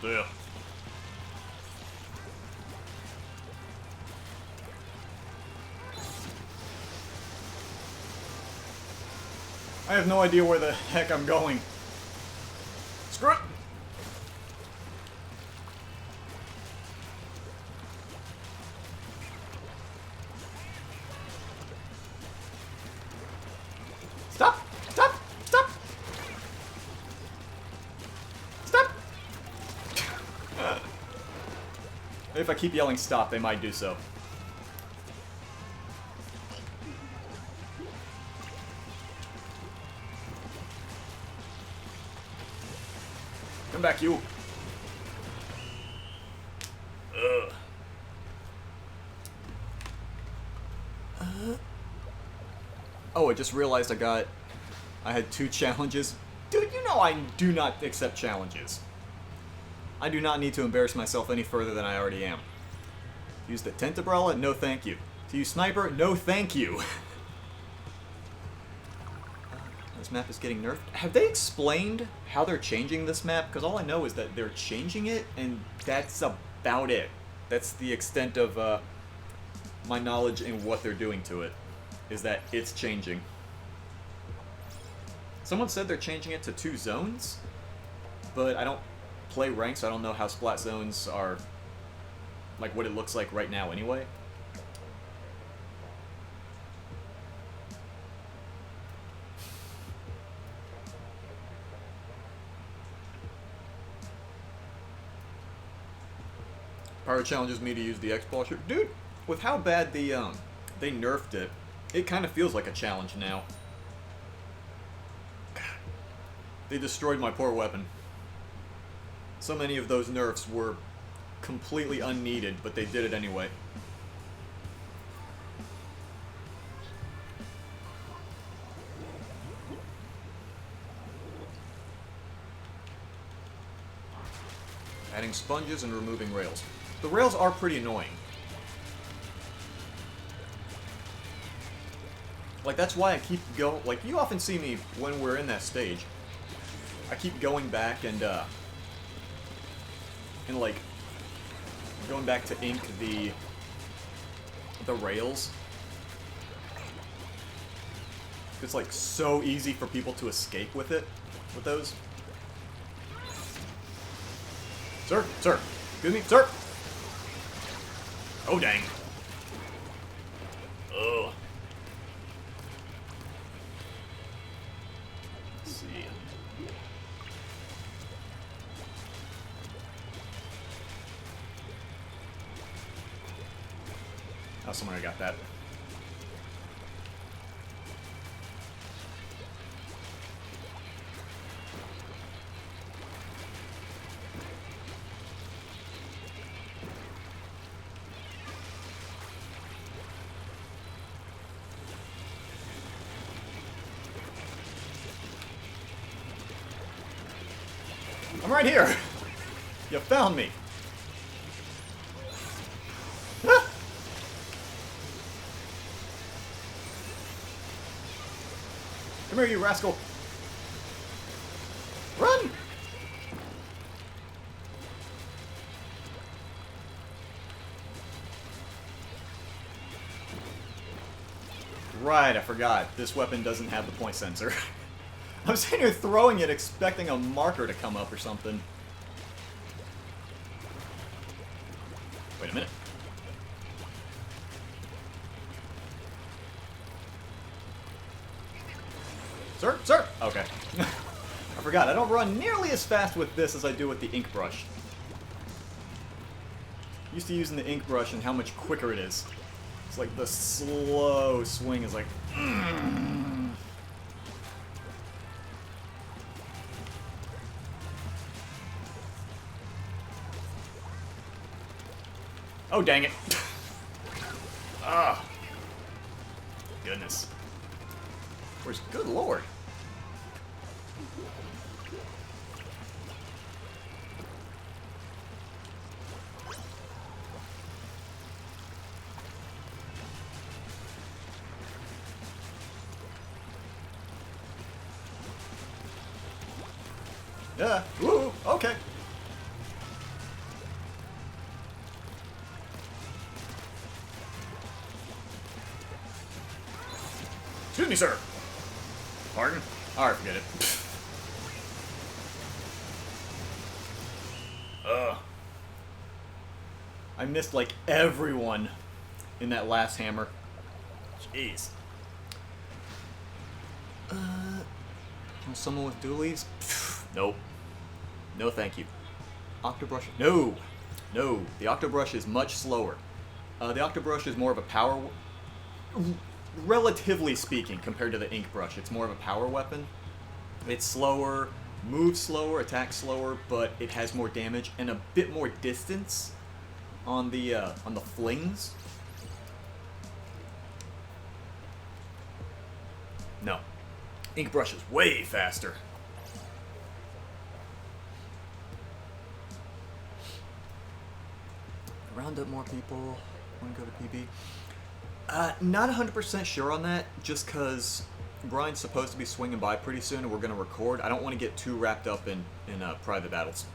Yeah. I have no idea where the heck I'm going. Screw it! Stop! Stop! Stop! Stop! If I keep yelling stop, they might do so. Come back, you. Ugh. Oh, I just realized I had 2 challenges. Dude, you know I do not accept challenges. I do not need to embarrass myself any further than I already am. Use the tent umbrella? No thank you. To use sniper? No thank you. This map is getting nerfed. Have they explained how they're changing this map? Because all I know is that they're changing it, and that's about it. That's the extent of my knowledge in what they're doing to it. Is that it's changing. Someone said they're changing it to 2 zones, but I don't play ranked, so I don't know how splat zones are, like what it looks like right now anyway. Power challenges me to use the X-Ball shooter. Dude, with how bad they nerfed it, it kind of feels like a challenge now. They destroyed my poor weapon. So many of those nerfs were completely unneeded, but they did it anyway. Adding sponges and removing rails. The rails are pretty annoying. Like, that's why I keep going. Like, you often see me when we're in that stage. I keep going back and like, going back to ink the rails. It's, like, so easy for people to escape with it, with those. Sir, sir, excuse me, sir! Oh, dang. Ugh. Let's see. Oh, someone already got that. I'm right here! You found me! Ah! Come here, you rascal! Run! Right, I forgot. This weapon doesn't have the point sensor. I'm sitting here throwing it, expecting a marker to come up or something. Wait a minute. Sir? Sir! Okay. I forgot, I don't run nearly as fast with this as I do with the ink brush. Used to using the ink brush and how much quicker it is. It's like the slow swing is like... Oh, dang it. Ah! Goodness. Where's... Good lord. Yeah. Woo! Okay. Excuse me, sir. Pardon? Alright, forget it. I missed, like, everyone in that last hammer. Jeez. Someone with dualies? Nope. No thank you. Octobrush? No! No. The Octobrush is much slower. The Octobrush is more of a power... Relatively speaking, compared to the Ink Brush, it's more of a power weapon. It's slower, moves slower, attacks slower, but it has more damage and a bit more distance on the flings. No. Ink Brush is way faster. Round up more people. Want to go to PB? Not 100% sure on that, just because Brian's supposed to be swinging by pretty soon and we're going to record. I don't want to get too wrapped up in private battles.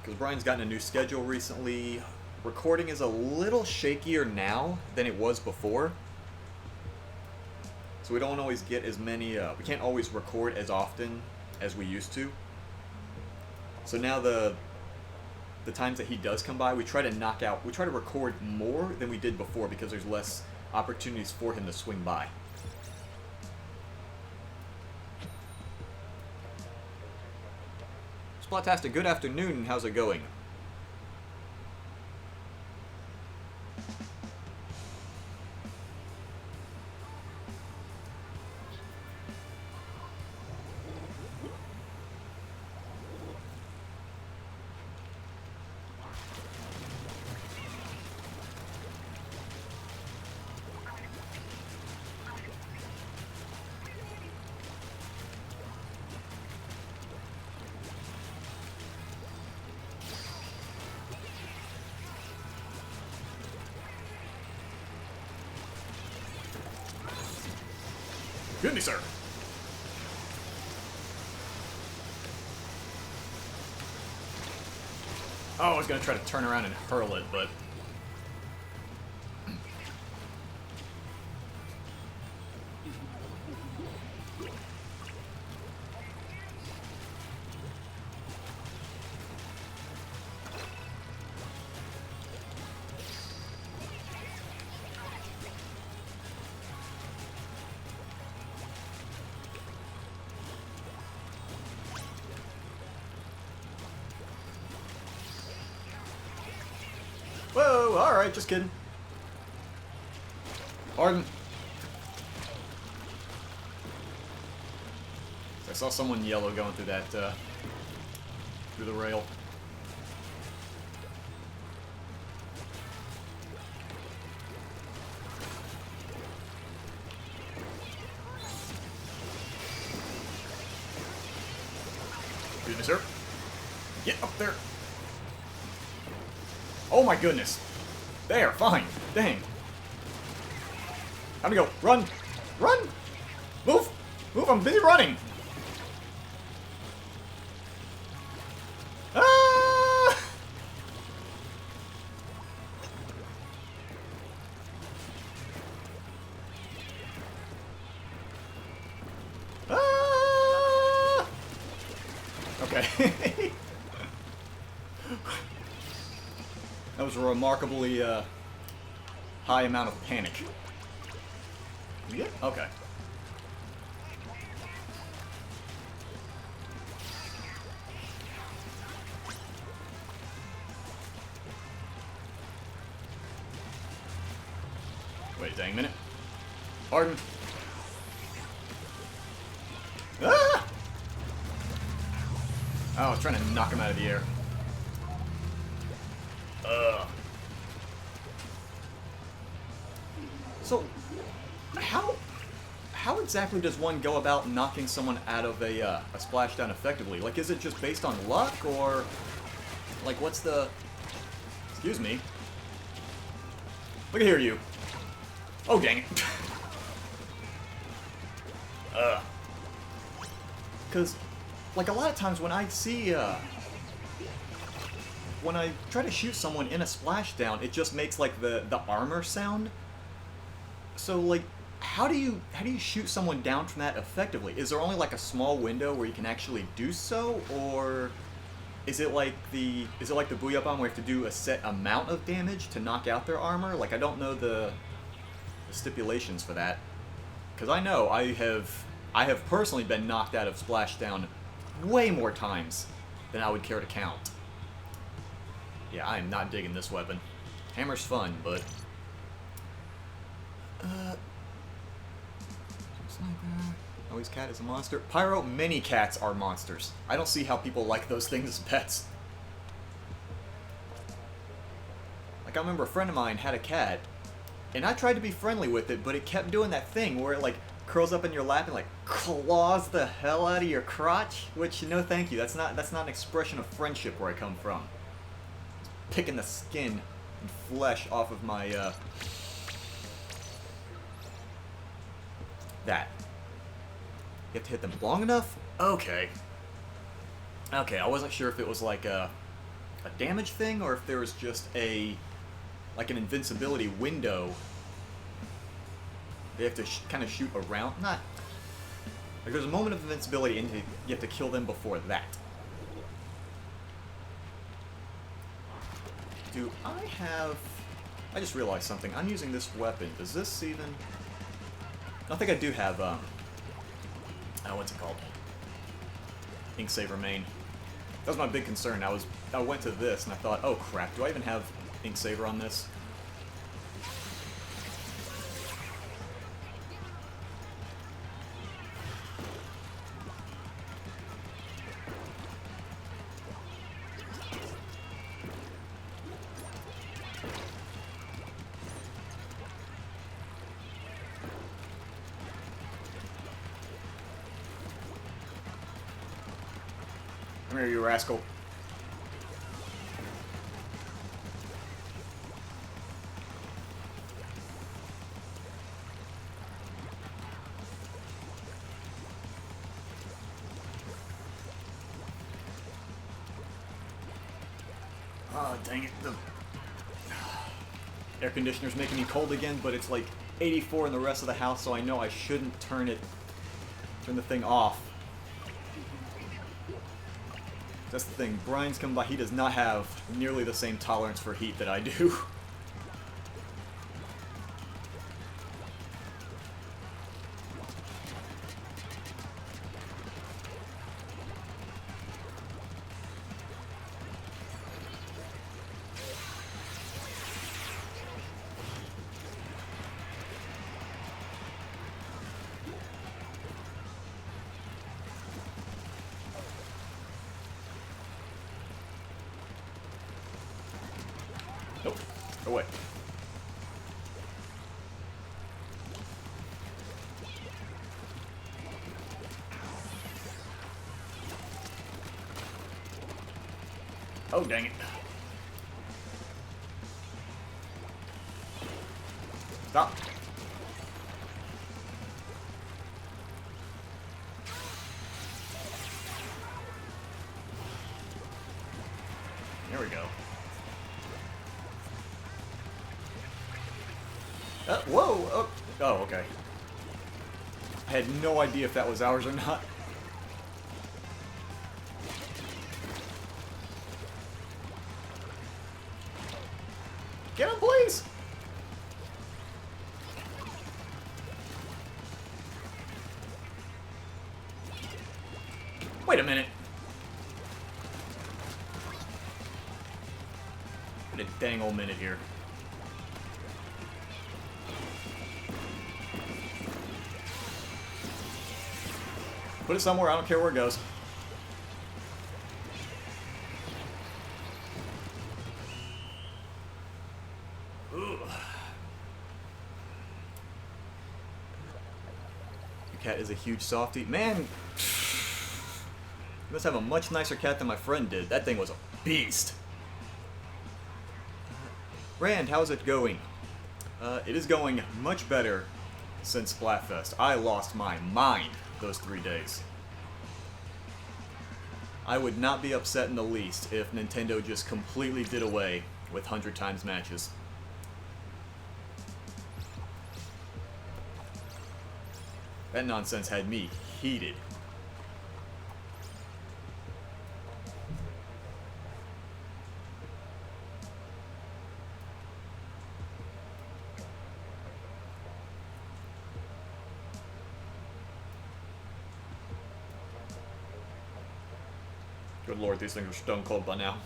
Because Brian's gotten a new schedule recently. Recording is a little shakier now than it was before. So we don't always get as many, we can't always record as often as we used to. So now the times that he does come by, we try to record more than we did before because there's less opportunities for him to swing by. Splatastic, good afternoon, how's it going? Excuse me, sir. Oh, I was going to try to turn around and hurl it, but... Whoa, alright, just kidding. Pardon. I saw someone yellow going through that, through the rail. Excuse me, sir. Get up there. Oh my goodness. There, fine. Dang. Time to go. Run! Run! Move! Move, I'm busy running! Ah! Ah! Okay. That was a remarkably high amount of panic. Yeah. Okay. Wait a dang minute. Pardon. Ah! Oh, I was trying to knock him out of the air. So, how exactly does one go about knocking someone out of a splashdown effectively? Like, is it just based on luck, or like what's the? Excuse me. Look at here, you. Oh dang it. Because, like, a lot of times when I see when I try to shoot someone in a splashdown, it just makes like the armor sound. So like, how do you shoot someone down from that effectively? Is there only like a small window where you can actually do so, or is it like the Booyah Bomb where you have to do a set amount of damage to knock out their armor? Like, I don't know the stipulations for that, because I know I have personally been knocked out of splashdown way more times than I would care to count. Yeah, I am not digging this weapon. Hammer's fun, but sniper. Oh, his cat is a monster. Pyro, many cats are monsters. I don't see how people like those things as pets. Like, I remember a friend of mine had a cat, and I tried to be friendly with it, but it kept doing that thing where it, like, curls up in your lap and, like, claws the hell out of your crotch. Which, no thank you. That's not an expression of friendship where I come from. Picking the skin and flesh off of my, that. You have to hit them long enough? Okay. Okay, I wasn't sure if it was like a damage thing, or if there was just like an invincibility window. They have to kind of shoot around. Not. Like, there's a moment of invincibility, and you have to kill them before that. Do I have... I just realized something. I'm using this weapon. Does this even... I think I do have, what's it called? Ink Saver main. That was my big concern. I went to this, and I thought, oh crap, do I even have Ink Saver on this? Come here, you rascal. Oh, dang it. The air conditioner's making me cold again, but it's like 84 in the rest of the house, so I know I shouldn't turn the thing off. That's the thing. Brian's come by. He does not have nearly the same tolerance for heat that I do. Nope. Go away. Oh, dang it. Stop. There we go. Whoa! Oh, okay. I had no idea if that was ours or not. Get him, please! Wait a minute. Wait a dang old minute here. Put it somewhere, I don't care where it goes. cat is a huge softie. Man, you must have a much nicer cat than my friend did. That thing was a beast. Rand, how's it going? It is going much better since Splatfest. I lost my mind those 3 days. I would not be upset in the least if Nintendo just completely did away with 100 times matches. That nonsense had me heated. Good lord, these things are stone cold by now.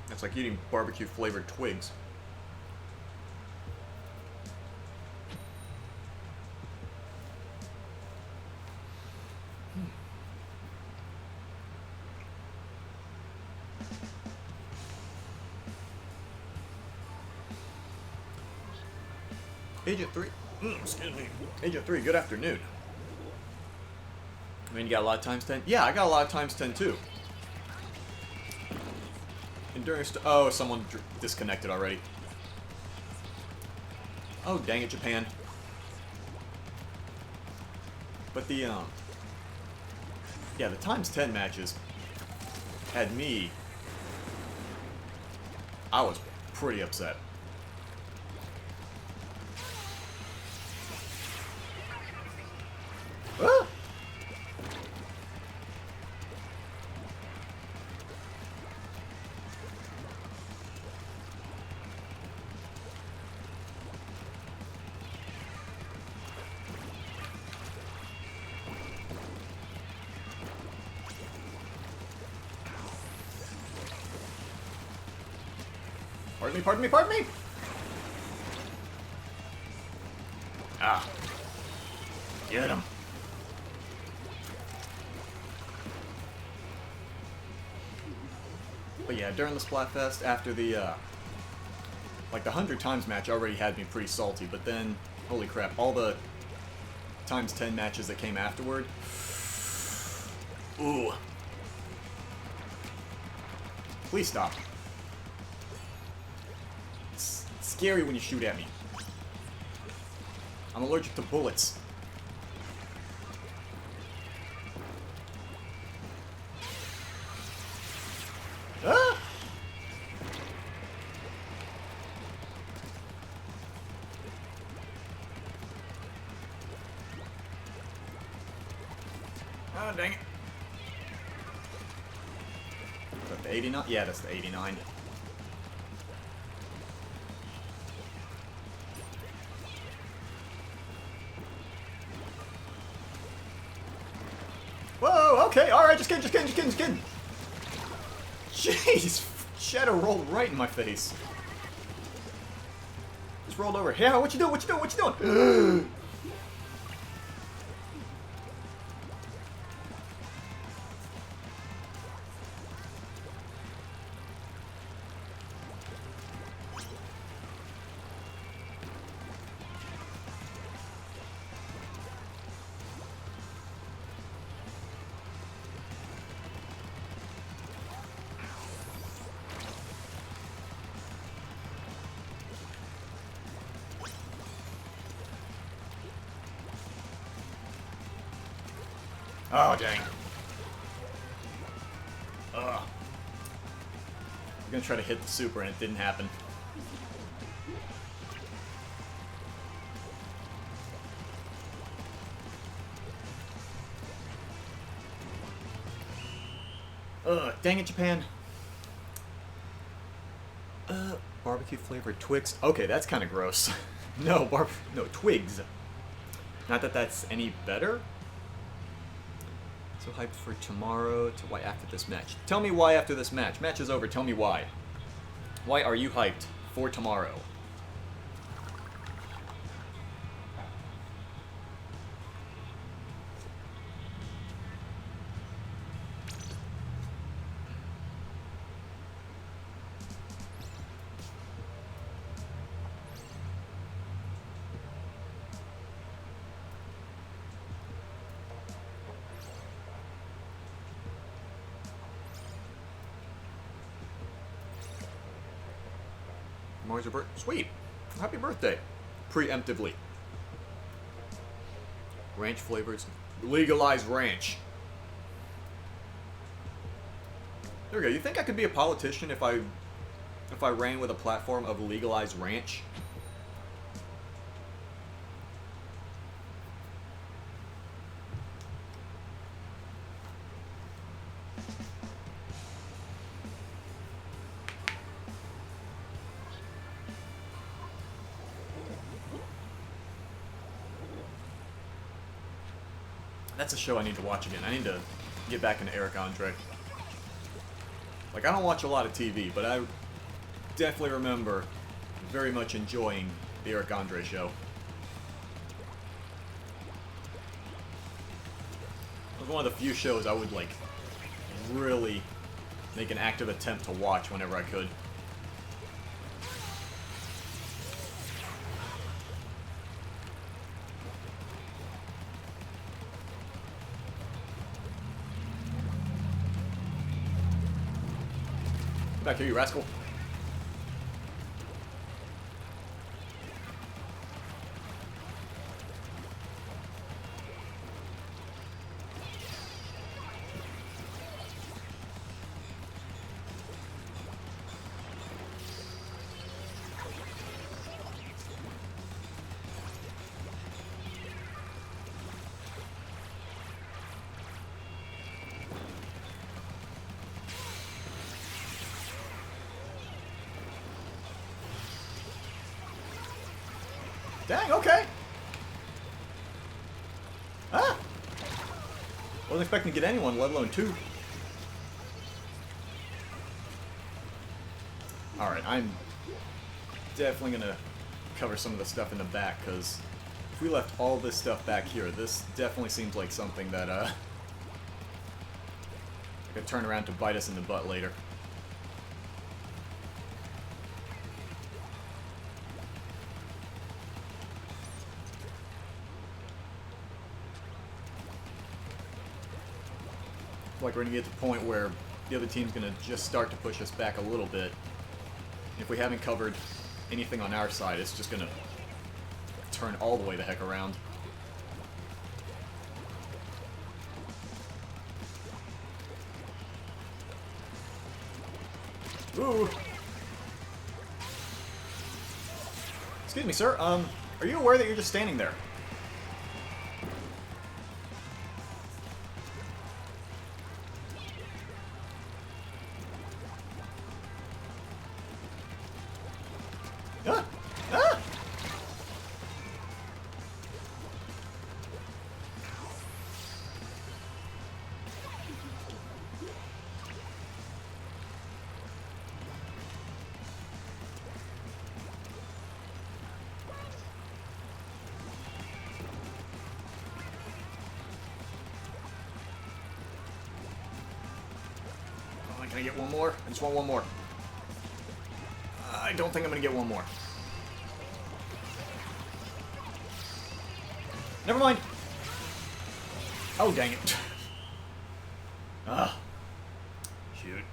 It's like eating barbecue flavored twigs. Agent 3. Excuse me. Agent 3, good afternoon. I mean, you got a lot of times 10? Yeah, I got a lot of times 10 too. Enduring oh, someone disconnected already. Oh, dang it, Japan. But the, yeah, the times 10 matches had me... I was pretty upset. Ah! Pardon me, pardon me, pardon me! Ah. Get him. But yeah, during the Splatfest, after the, like the 100 times match already had me pretty salty, but then, holy crap, all the times 10 matches that came afterward. Ooh. Please stop. It's scary when you shoot at me. I'm allergic to bullets. Ah! Oh, dang it. Is that the 89? Yeah, that's the 89. Whoa, okay, alright, just kidding, just kidding, just kidding, just kidding. Jeez, Shadow rolled right in my face. Just rolled over. Yeah, what you doing, what you doing, what you doing? Oh, dang. Ugh. I'm gonna try to hit the super and it didn't happen. Ugh, dang it, Japan. Barbecue flavored Twix. Okay, that's kind of gross. No, Twigs. Not that that's any better. So hyped for tomorrow to why after this match. Tell me why after this match. Match is over. Tell me why. Why are you hyped for tomorrow? Tomorrow's your birthday. Sweet. Happy birthday. Preemptively. Ranch flavors. Legalize ranch. There we go. You think I could be a politician if I ran with a platform of legalized ranch? That's a show I need to watch again. I need to get back into Eric Andre. Like, I don't watch a lot of TV, but I definitely remember very much enjoying the Eric Andre show. It was one of the few shows I would, like, really make an active attempt to watch whenever I could. Get back here, you rascal. Dang, okay. Ah! Wasn't expecting to get anyone, let alone two. Alright, I'm definitely gonna cover some of the stuff in the back, because if we left all this stuff back here, this definitely seems like something that, could turn around to bite us in the butt later. Like we're gonna get to the point where the other team's gonna just start to push us back a little bit. If we haven't covered anything on our side, it's just gonna turn all the way the heck around. Ooh. Excuse me, sir. Are you aware that you're just standing there? Ah! Ah! Oh, can I get one more? I just want one more. I don't think I'm gonna get one more. Never mind. Oh, dang it. Ah. Shoot.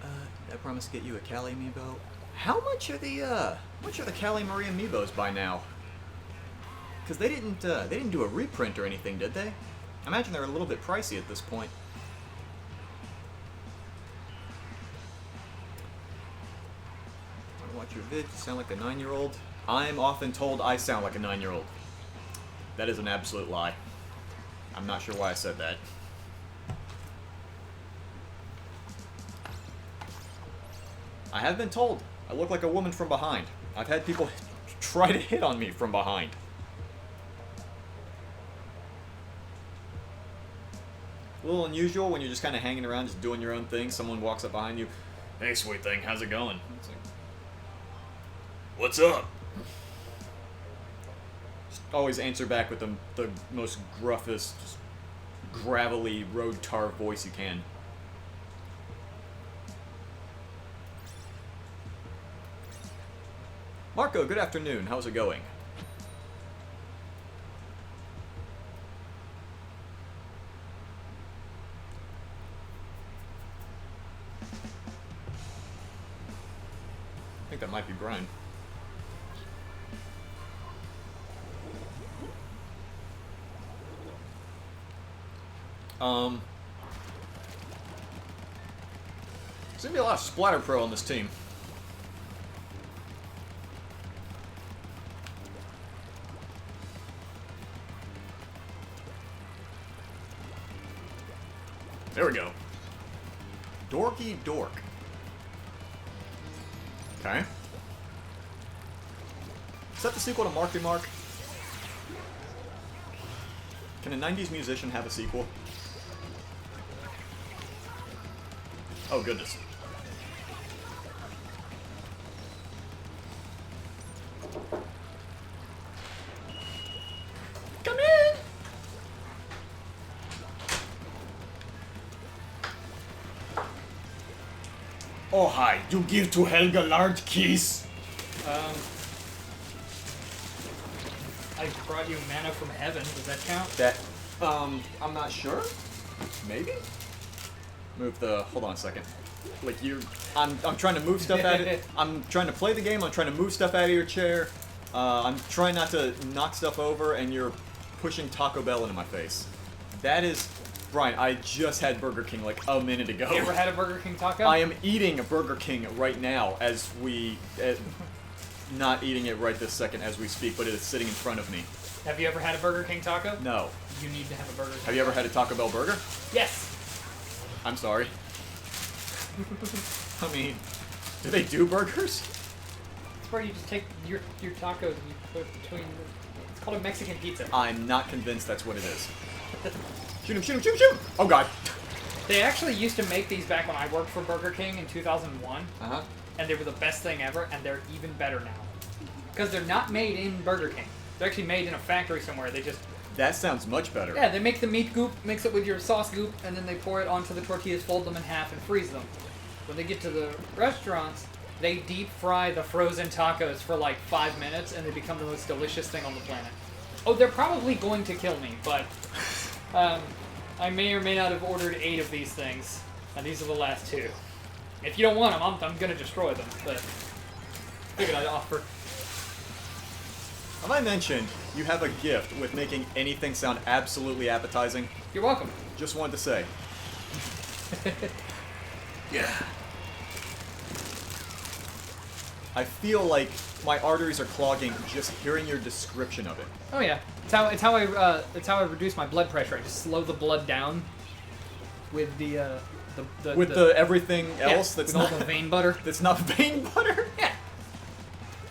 I promised to get you a Cali amiibo. How much are the Cali Marie amiibos by now? Because they didn't do a reprint or anything, did they? I imagine they're a little bit pricey at this point. Watch your vid, you sound like a 9-year-old. I'm often told I sound like a 9-year-old. That is an absolute lie. I'm not sure why I said that. I have been told I look like a woman from behind. I've had people try to hit on me from behind. A little unusual when you're just kind of hanging around, just doing your own thing. Someone walks up behind you. Hey, sweet thing, how's it going? It's like, what's up? Just always answer back with the most gruffest, gravelly road tar voice you can. Marco, good afternoon. How's it going? think that might be Brian. There's gonna be a lot of Splatter Pro on this team. There we go. Dorky Dork. Okay. Is that the sequel to Marky Mark? Can a 90s musician have a sequel? Oh, goodness. Come in! Oh, hi. You give to Helga large kiss? I brought you mana from heaven. Does that count? That, I'm not sure. Maybe? Move the, hold on a second. Like I'm trying to move stuff out of, I'm trying to play the game, I'm trying to move stuff out of your chair. I'm trying not to knock stuff over, and you're pushing Taco Bell into my face. That is, Brian, I just had Burger King like a minute ago. You ever had a Burger King taco? I am eating a Burger King right now as we, not eating it right this second as we speak, but it is sitting in front of me. Have you ever had a Burger King taco? No. You need to have a Burger King. Have you ever had a Taco Bell burger? Yes. I'm sorry. I mean, do they do burgers? It's where you just take your tacos and you put it between. It's called a Mexican pizza. I'm not convinced that's what it is. Shoot him, shoot him, shoot him, shoot him! Oh god. They actually used to make these back when I worked for Burger King in 2001. Uh-huh. And they were the best thing ever, and they're even better now. Because they're not made in Burger King. They're actually made in a factory somewhere. They just... That sounds much better. Yeah, they make the meat goop, mix it with your sauce goop, and then they pour it onto the tortillas, fold them in half, and freeze them. When they get to the restaurants, they deep fry the frozen tacos for like 5 minutes, and they become the most delicious thing on the planet. Oh, they're probably going to kill me, but I may or may not have ordered 8 of these things, and these are the last 2. If you don't want them, I'm going to destroy them, but figured I'd offer. Have I mentioned you have a gift with making anything sound absolutely appetizing? You're welcome. Just wanted to say. Yeah. I feel like my arteries are clogging just hearing your description of it. Oh yeah, it's how I reduce my blood pressure. I just slow the blood down with the everything else yeah, that's with not all the vein butter. That's not vein butter. Yeah.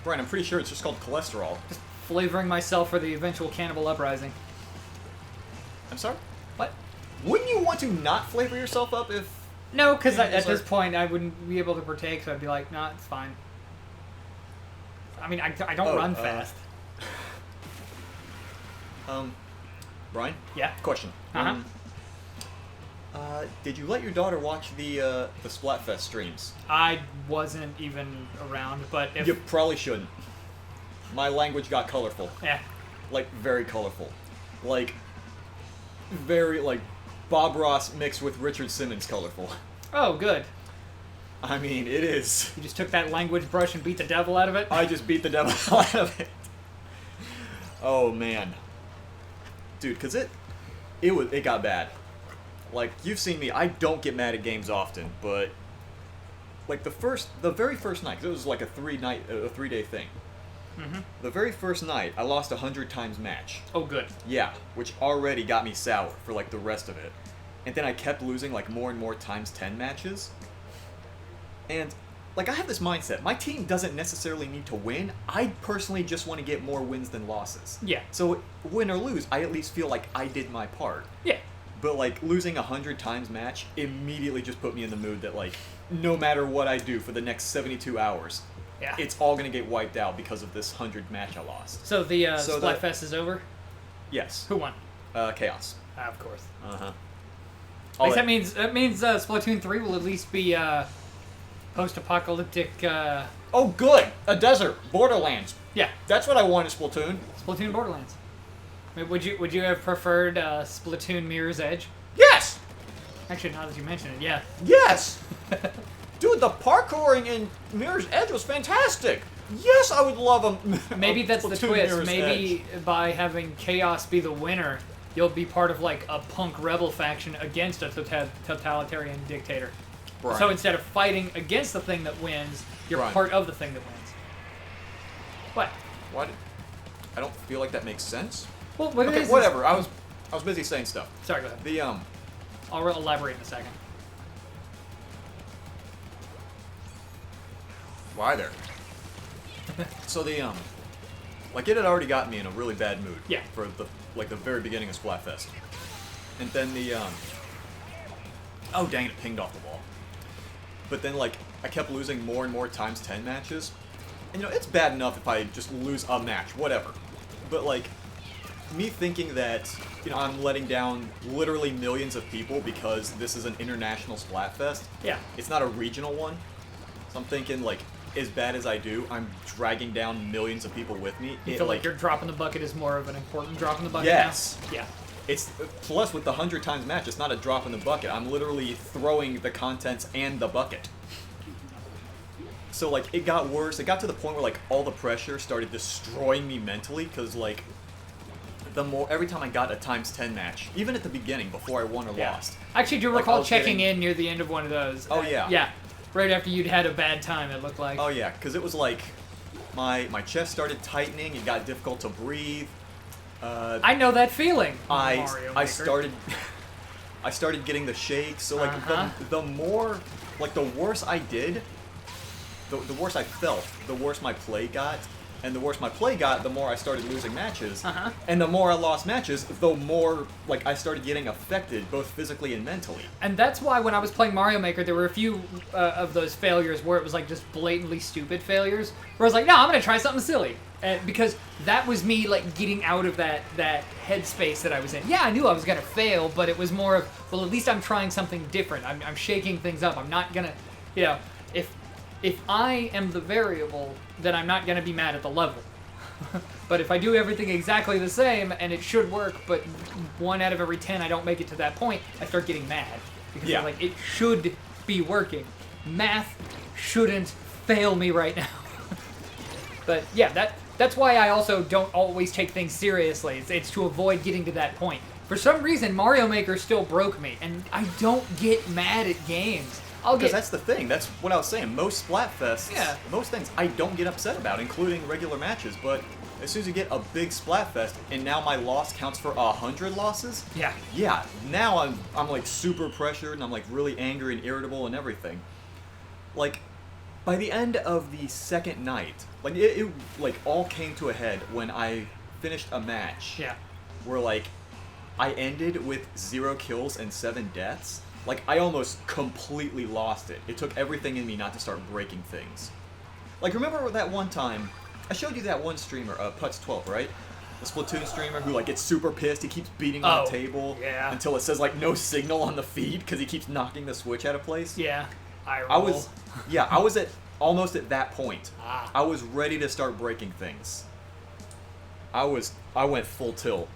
Brian, I'm pretty sure it's just called cholesterol. Just flavoring myself for the eventual cannibal uprising. I'm sorry? What? Wouldn't you want to not flavor yourself up if... No, because at this point I wouldn't be able to partake, so I'd be like, nah, it's fine. I mean, I don't run fast. Brian? Yeah? Question. Uh-huh. Did you let your daughter watch the Splatfest streams? I wasn't even around, but if... You probably shouldn't. My language got colorful. Yeah. Like, very colorful. Like, very, like, Bob Ross mixed with Richard Simmons colorful. Oh, good. I mean, it is. You just took that language brush and beat the devil out of it? I just beat the devil out of it. Oh, man. Dude, because it got bad. Like, you've seen me, I don't get mad at games often, but like the very first night, 'cause it was like a 3-day thing. Mm-hmm. The very first night, I lost 100 times match. Oh, good. Yeah, which already got me sour for like the rest of it. And then I kept losing like more and more times 10 matches. And like I have this mindset, my team doesn't necessarily need to win. I personally just want to get more wins than losses. Yeah. So win or lose, I at least feel like I did my part. Yeah. But like losing 100 times match immediately just put me in the mood that like no matter what I do for the next 72 hours, yeah, it's all gonna get wiped out because of this 100 match I lost. So the Splatfest is over? Yes. Who won? Chaos. Of course. Uh-huh. At least that means Splatoon 3 will at least be post-apocalyptic. Oh, good! A desert, Borderlands. Yeah. That's what I want in Splatoon. Splatoon Borderlands. I mean, would you have preferred Splatoon Mirror's Edge? Yes. Actually, now that you mention it, yeah. Yes. Dude, the parkouring in Mirror's Edge was fantastic! Yes, I would love them. Maybe that's the twist. Maybe by having Chaos be the winner, you'll be part of like a punk rebel faction against a totalitarian dictator. Right. So instead of fighting against the thing that wins, you're Right. part of the thing that wins. What? What? I don't feel like that makes sense. Well, what it Okay, is whatever. I was busy saying stuff. Sorry, go ahead. The I'll elaborate in a second. why there? So the like it had already gotten me in a really bad mood. Yeah. For the very beginning of Splatfest, and then the oh dang it pinged off the wall. But then like I kept losing more and more times 10 matches, and it's bad enough if I just lose a match, whatever. But like me thinking that I'm letting down literally millions of people because this is an international Splatfest. Yeah. It's not a regional one. So I'm thinking like, as bad as I do, I'm dragging down millions of people with me. You feel like your drop in the bucket is more of an important drop in the bucket Yes. now? Yeah. It's plus with the 100 times match, it's not a drop in the bucket. I'm literally throwing the contents and the bucket. So like it got worse. It got to the point where like all the pressure started destroying me mentally because like every time I got a times 10 match, even at the beginning before I won or lost. I actually do Like, I recall was checking getting- in near the end of one of those. Oh, yeah. Yeah. Right after you'd had a bad time, it looked like. Oh yeah, because it was like my chest started tightening. It got difficult to breathe. I know that feeling. Mario I Maker. started I started getting the shakes. So like Uh-huh. the more like the worse I did, the worse I felt, the worse my play got. And the worse my play got, the more I started losing matches. Uh-huh. And the more I lost matches, the more like I started getting affected, both physically and mentally. And that's why when I was playing Mario Maker, there were a few of those failures where it was like just blatantly stupid failures. Where I was like, no, I'm gonna try something silly, and because that was me like getting out of that headspace that I was in. Yeah, I knew I was gonna fail, but it was more of, well, at least I'm trying something different. I'm shaking things up. I'm not gonna, if I am the variable, then I'm not gonna be mad at the level. But if I do everything exactly the same and it should work, but 1 out of every 10 I don't make it to that point, I start getting mad. Because I'm like, it should be working. Math shouldn't fail me right now. But yeah, that's why I also don't always take things seriously. It's to avoid getting to that point. For some reason, Mario Maker still broke me, and I don't get mad at games. Because that's the thing. That's what I was saying. Most Splatfests, Yeah. most things I don't get upset about, including regular matches. But as soon as you get a big Splatfest, and now my loss counts for 100 losses. Yeah. Now I'm like super pressured, and I'm like really angry and irritable and everything. Like by the end of the second night, like it like all came to a head when I finished a match. Yeah. Where like I ended with 0 kills and 7 deaths. Like, I almost completely lost it. It took everything in me not to start breaking things. Like, remember that one time, I showed you that one streamer, Putz12, right? The Splatoon streamer who, like, gets super pissed. He keeps beating on the table until it says, like, no signal on the feed because he keeps knocking the Switch out of place. Yeah. I was almost at that point. Ah. I was ready to start breaking things. I went full tilt.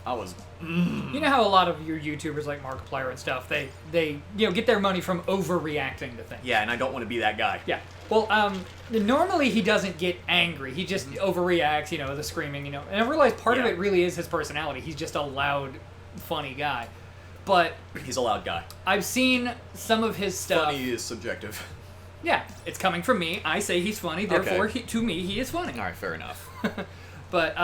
I was. You know how a lot of your YouTubers like Markiplier and stuff, they get their money from overreacting to things. Yeah, and I don't want to be that guy. Yeah. Well, normally he doesn't get angry. He just overreacts, the screaming, And I realize part of it really is his personality. He's just a loud, funny guy. But he's a loud guy. I've seen some of his stuff. Funny is subjective. Yeah, it's coming from me. I say he's funny, therefore to me he is funny. All right, fair enough. But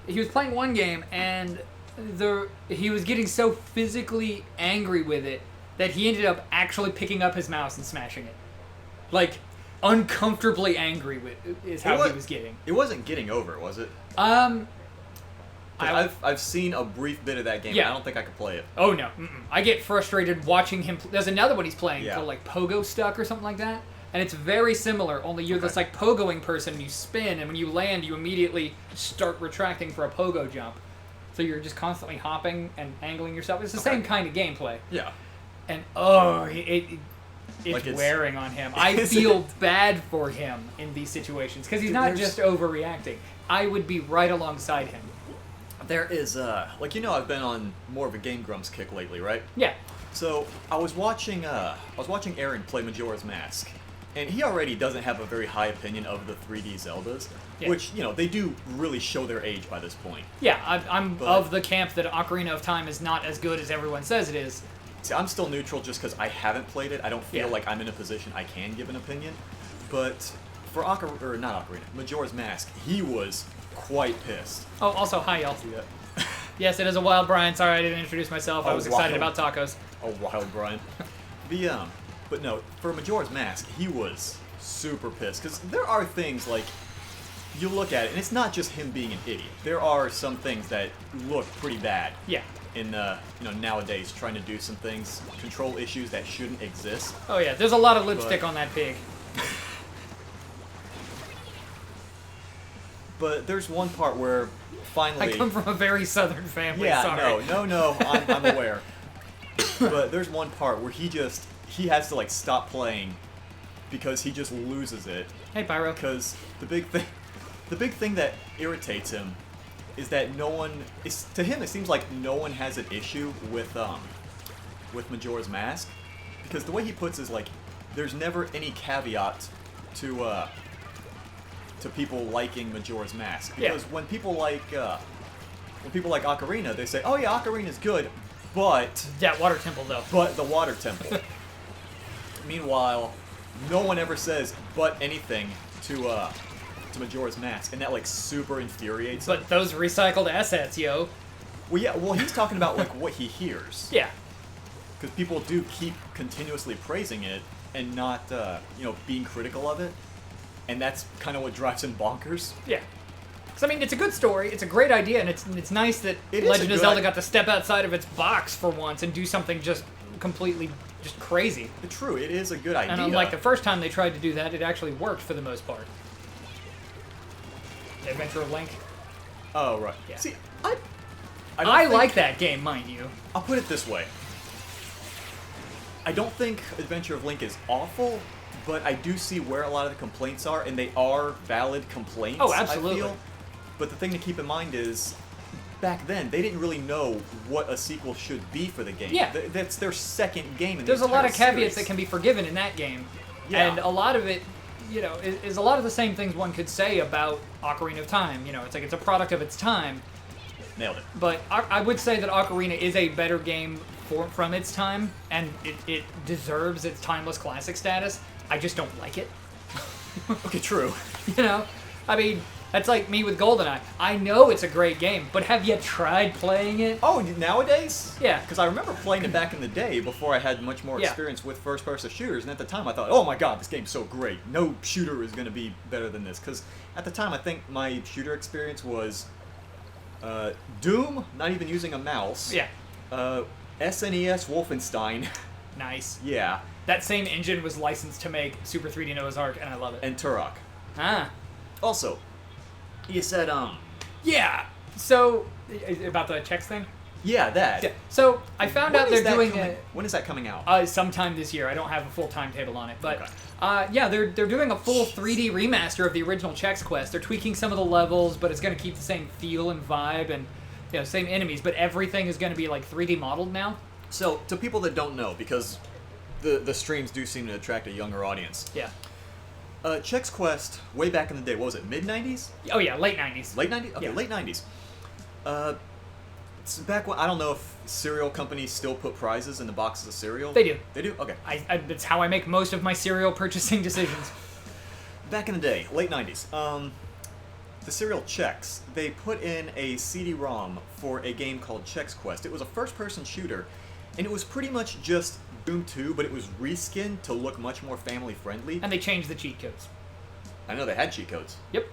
he was playing one game and he was getting so physically angry with it that he ended up actually picking up his mouse and smashing it. Like, uncomfortably angry is how he was getting. It wasn't getting over, was it? I've seen a brief bit of that game. Yeah. I don't think I could play it. Oh no, I get frustrated watching him. There's another one he's playing called like Pogo Stuck or something like that, and it's very similar. Only you're this like pogoing person, and you spin, and when you land, you immediately start retracting for a pogo jump. So you're just constantly hopping and angling yourself. It's the same kind of gameplay. Yeah. And it's Like wearing on him. I feel bad for him in these situations because he's not just overreacting. I would be right alongside him. There is, I've been on more of a Game Grumps kick lately, right? Yeah. So I was watching Aaron play Majora's Mask, and he already doesn't have a very high opinion of the 3D Zeldas, Yeah. which they do really show their age by this point. Yeah, I'm But- of the camp that Ocarina of Time is not as good as everyone says it is. See, I'm still neutral just because I haven't played it. I don't feel Yeah. like I'm in a position I can give an opinion. But for not Ocarina, Majora's Mask, he was quite pissed. Oh, also, hi, y'all. See that? Yes, it is a wild Brian. Sorry, I didn't introduce myself. I A was excited wild- about tacos. Oh, wild Brian. But no, for Majora's Mask, he was super pissed because there are things like you look at it, and it's not just him being an idiot. There are some things that look pretty bad. Yeah. In nowadays, trying to do some things, control issues that shouldn't exist. Oh, yeah, there's a lot of lipstick on that pig. But there's one part where finally. I come from a very southern family, Yeah, sorry. no, I'm aware. But there's one part where he has to like stop playing because he just loses it. Hey, Pyro. Because the big thing that irritates him is that to him it seems like no one has an issue with Majora's Mask, because the way he puts it is like there's never any caveat to people liking Majora's Mask, because when people like Ocarina, they say, oh yeah, Ocarina's good, but That water temple, though. the water temple. Meanwhile, no one ever says but anything to Majora's Mask, and that like super infuriates him. But those recycled assets, yo. Well, yeah, he's talking about like what he hears, Yeah. because people do keep continuously praising it and not being critical of it, and that's kind of what drives him bonkers. Yeah. Because, I mean, it's a good story, it's a great idea, and it's nice that It is Legend a of good Zelda i- got to step outside of its box for once and do something just completely just crazy. True, it is a good idea. And unlike the first time they tried to do that, it actually worked for the most part. Adventure of Link. Oh right. Yeah. See, I don't I think- like that game, mind you. I'll put it this way. I don't think Adventure of Link is awful, but I do see where a lot of the complaints are, and they are valid complaints. Oh, absolutely. I feel. But the thing to keep in mind is, back then they didn't really know what a sequel should be for the game. Yeah. That's their second game. In There's the a lot of entire caveats series. that can be forgiven in that game. Yeah. And a lot of it, is a lot of the same things one could say about Ocarina of Time. It's like it's a product of its time. Nailed it. But I would say that Ocarina is a better game from its time, and it deserves its timeless classic status. I just don't like it. Okay, true. I mean, that's like me with GoldenEye. I know it's a great game, but have you tried playing it? Oh, nowadays? Yeah. Because I remember playing it back in the day before I had much more Yeah. experience with first-person shooters, and at the time I thought, oh my god, this game's so great. No shooter is going to be better than this. Because at the time I think my shooter experience was Doom, not even using a mouse. Yeah. SNES Wolfenstein. Nice. Yeah. That same engine was licensed to make Super 3D Noah's Ark, and I love it. And Turok. Ah. Also, you said, Yeah. So, about the checks thing? yeah, that. Yeah. So, I found out When is they're that doing coming- it When is that coming out? sometime this year. I don't have a full timetable on it. But, Okay. yeah, they're doing a full 3D remaster of the original Chex Quest. They're tweaking some of the levels, but it's going to keep the same feel and vibe and, same enemies. But everything is going to be, like, 3D modeled now. So, to people that don't know, because the streams do seem to attract a younger audience. Yeah. Chex Quest, way back in the day, what was it, mid-90s? Oh, yeah, late 90s. Late 90s? Okay, Yeah. late 90s. It's back when, I don't know if cereal companies still put prizes in the boxes of cereal. They do. They do? Okay. It's how I make most of my cereal purchasing decisions. Back in the day, late 90s, the cereal Chex, they put in a CD-ROM for a game called Chex Quest. It was a first-person shooter, and it was pretty much just Doom 2, but it was reskinned to look much more family-friendly. And they changed the cheat codes. I know they had cheat codes. Yep.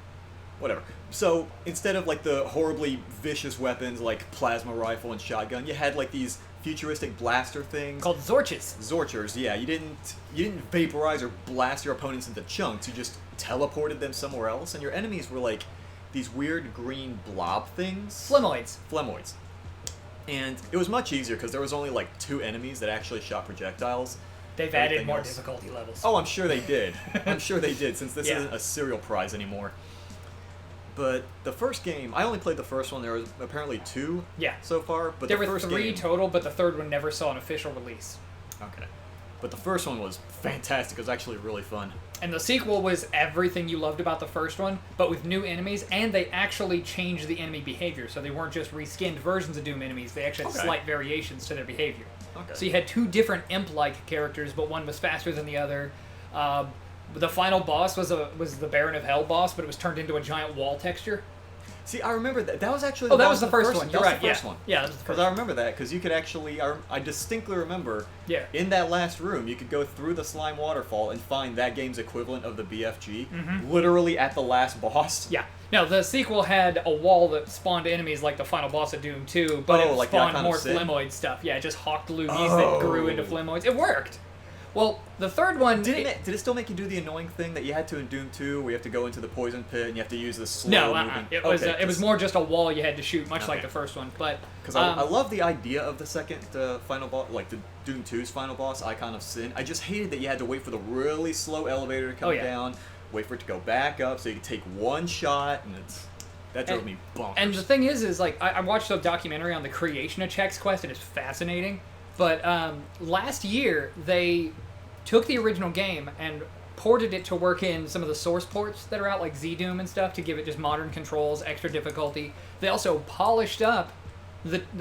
Whatever. So, instead of like the horribly vicious weapons like plasma rifle and shotgun, you had like these futuristic blaster things. Called Zorches. Zorchers, yeah. You didn't vaporize or blast your opponents into chunks, you just teleported them somewhere else, and your enemies were like these weird green blob things. Flemoids. Flemoids. And it was much easier because there was only like 2 enemies that actually shot projectiles. They've added Everything more else- difficulty levels. Oh, I'm sure they did. I'm sure they did, since this Yeah. isn't a cereal prize anymore. But the first game, I only played the first one. There was apparently 2 Yeah. so far. But There the were first 3 game, total, but the third one never saw an official release. Okay. But the first one was fantastic. It was actually really fun. And the sequel was everything you loved about the first one, but with new enemies, and they actually changed the enemy behavior. So they weren't just reskinned versions of Doom enemies, they actually had slight variations to their behavior. Okay. So you had 2 different imp-like characters, but one was faster than the other. The final boss was the Baron of Hell boss, but it was turned into a giant wall texture. See, I remember that. That was actually Oh, the that boss was the first one. That You're was right. the first Yeah. one. Yeah, that was the Because first I one. remember that, because you could actually, I distinctly remember, Yeah. in that last room, you could go through the slime waterfall and find that game's equivalent of the BFG, literally at the last boss. Yeah. No, the sequel had a wall that spawned enemies like the final boss of Doom 2, but Oh, it like that spawned kind of more sin? Flemoid stuff. Yeah, it just hawked loogies that grew into Flemoids. It worked. Well, the third one... Did it still make you do the annoying thing that you had to in Doom 2, where you have to go into the poison pit and you have to use the slow No, moving? it was more just a wall you had to shoot, much like the first one. But because I love the idea of the second final boss, like the Doom 2's final boss, Icon of Sin. I just hated that you had to wait for the really slow elevator to come down, wait for it to go back up, so you could take one shot, and that drove me bonkers. And the thing is like I watched a documentary on the creation of Chex Quest, and it's fascinating. But last year, they took the original game and ported it to work in some of the source ports that are out, like Z-Doom and stuff, to give it just modern controls, extra difficulty. They also polished up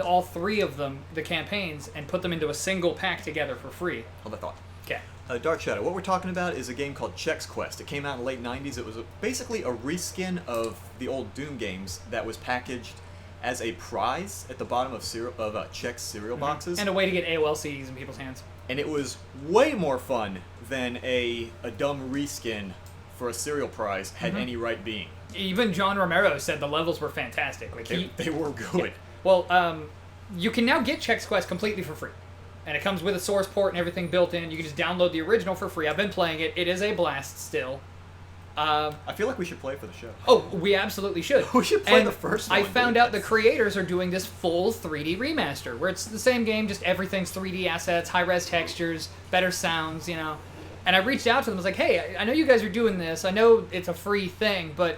all 3 of them, the campaigns, and put them into a single pack together for free. Hold that thought. Okay. Dark Shadow, what we're talking about is a game called Chex Quest. It came out in the late 90s. It was basically a reskin of the old Doom games that was packaged as a prize at the bottom of Chex cereal boxes. And a way to get AOL CDs in people's hands. And it was way more fun than a dumb reskin for a cereal prize had any right being. Even John Romero said the levels were fantastic. Like They were good. Yeah. Well, you can now get Chex Quest completely for free. And it comes with a source port and everything built in. You can just download the original for free. I've been playing it. It is a blast still. I feel like we should play it for the show. Oh, we absolutely should. We should play the first one. I found out the creators are doing this full 3D remaster, where it's the same game, just everything's 3D assets, high-res textures, better sounds, you know. And I reached out to them. I was like, hey, I know you guys are doing this. I know it's a free thing, but,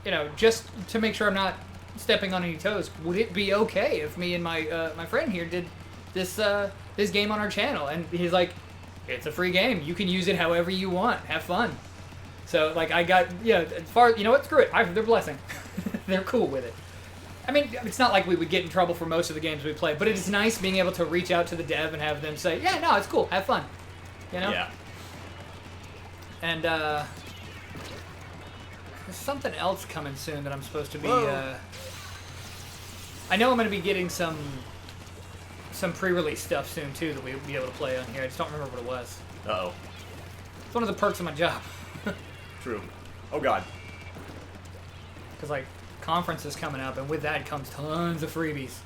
you know, just to make sure I'm not stepping on any toes, would it be okay if me and my friend here did this this game on our channel? And he's like, it's a free game. You can use it however you want. Have fun. So, like, I got, as far, you know what, screw it. They're blessing. They're cool with it. I mean, it's not like we would get in trouble for most of the games we play, but it's nice being able to reach out to the dev and have them say, yeah, no, it's cool. Have fun. You know? Yeah. And, there's something else coming soon that I'm supposed to be, I know I'm going to be getting some pre-release stuff soon, too, that we'll be able to play on here. I just don't remember what it was. Uh-oh. It's one of the perks of my job. True. Oh, God. Because, like, conference is coming up, and with that comes tons of freebies.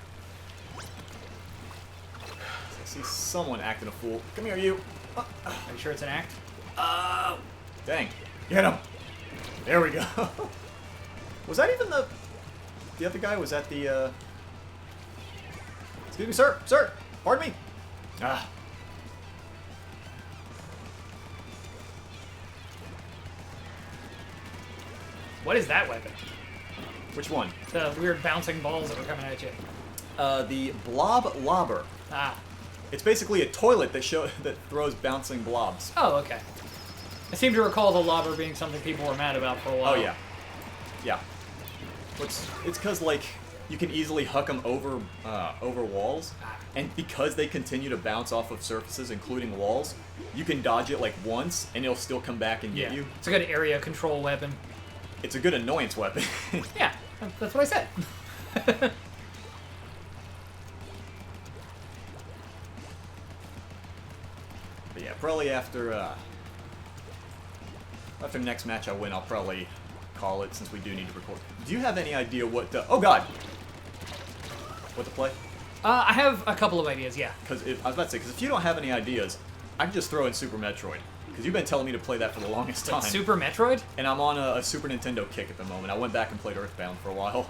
I see someone acting a fool. Come here, you. Are you sure it's an act? Dang. Get him. There we go. Was that even the other guy? Was that the, Excuse me, sir. Sir. Pardon me. Ah. What is that weapon? Which one? The weird bouncing balls that were coming at you. The Blob Lobber. Ah. It's basically a toilet that throws bouncing blobs. Oh, okay. I seem to recall the lobber being something people were mad about for a while. Oh, yeah. Yeah. It's because, like, you can easily huck them over walls, and because they continue to bounce off of surfaces, including walls, you can dodge it, like, once, and it'll still come back and get you. It's a good area control weapon. It's a good annoyance weapon. Yeah, that's what I said. But yeah, probably after next match I win, I'll probably call it, since we do need to record. Do you have any idea what to... Oh, God! What to play? I have a couple of ideas, yeah. Because I was about to say, because if you don't have any ideas, I can just throw in Super Metroid. Because you've been telling me to play that for the longest time. Super Metroid? And I'm on a Super Nintendo kick at the moment. I went back and played Earthbound for a while.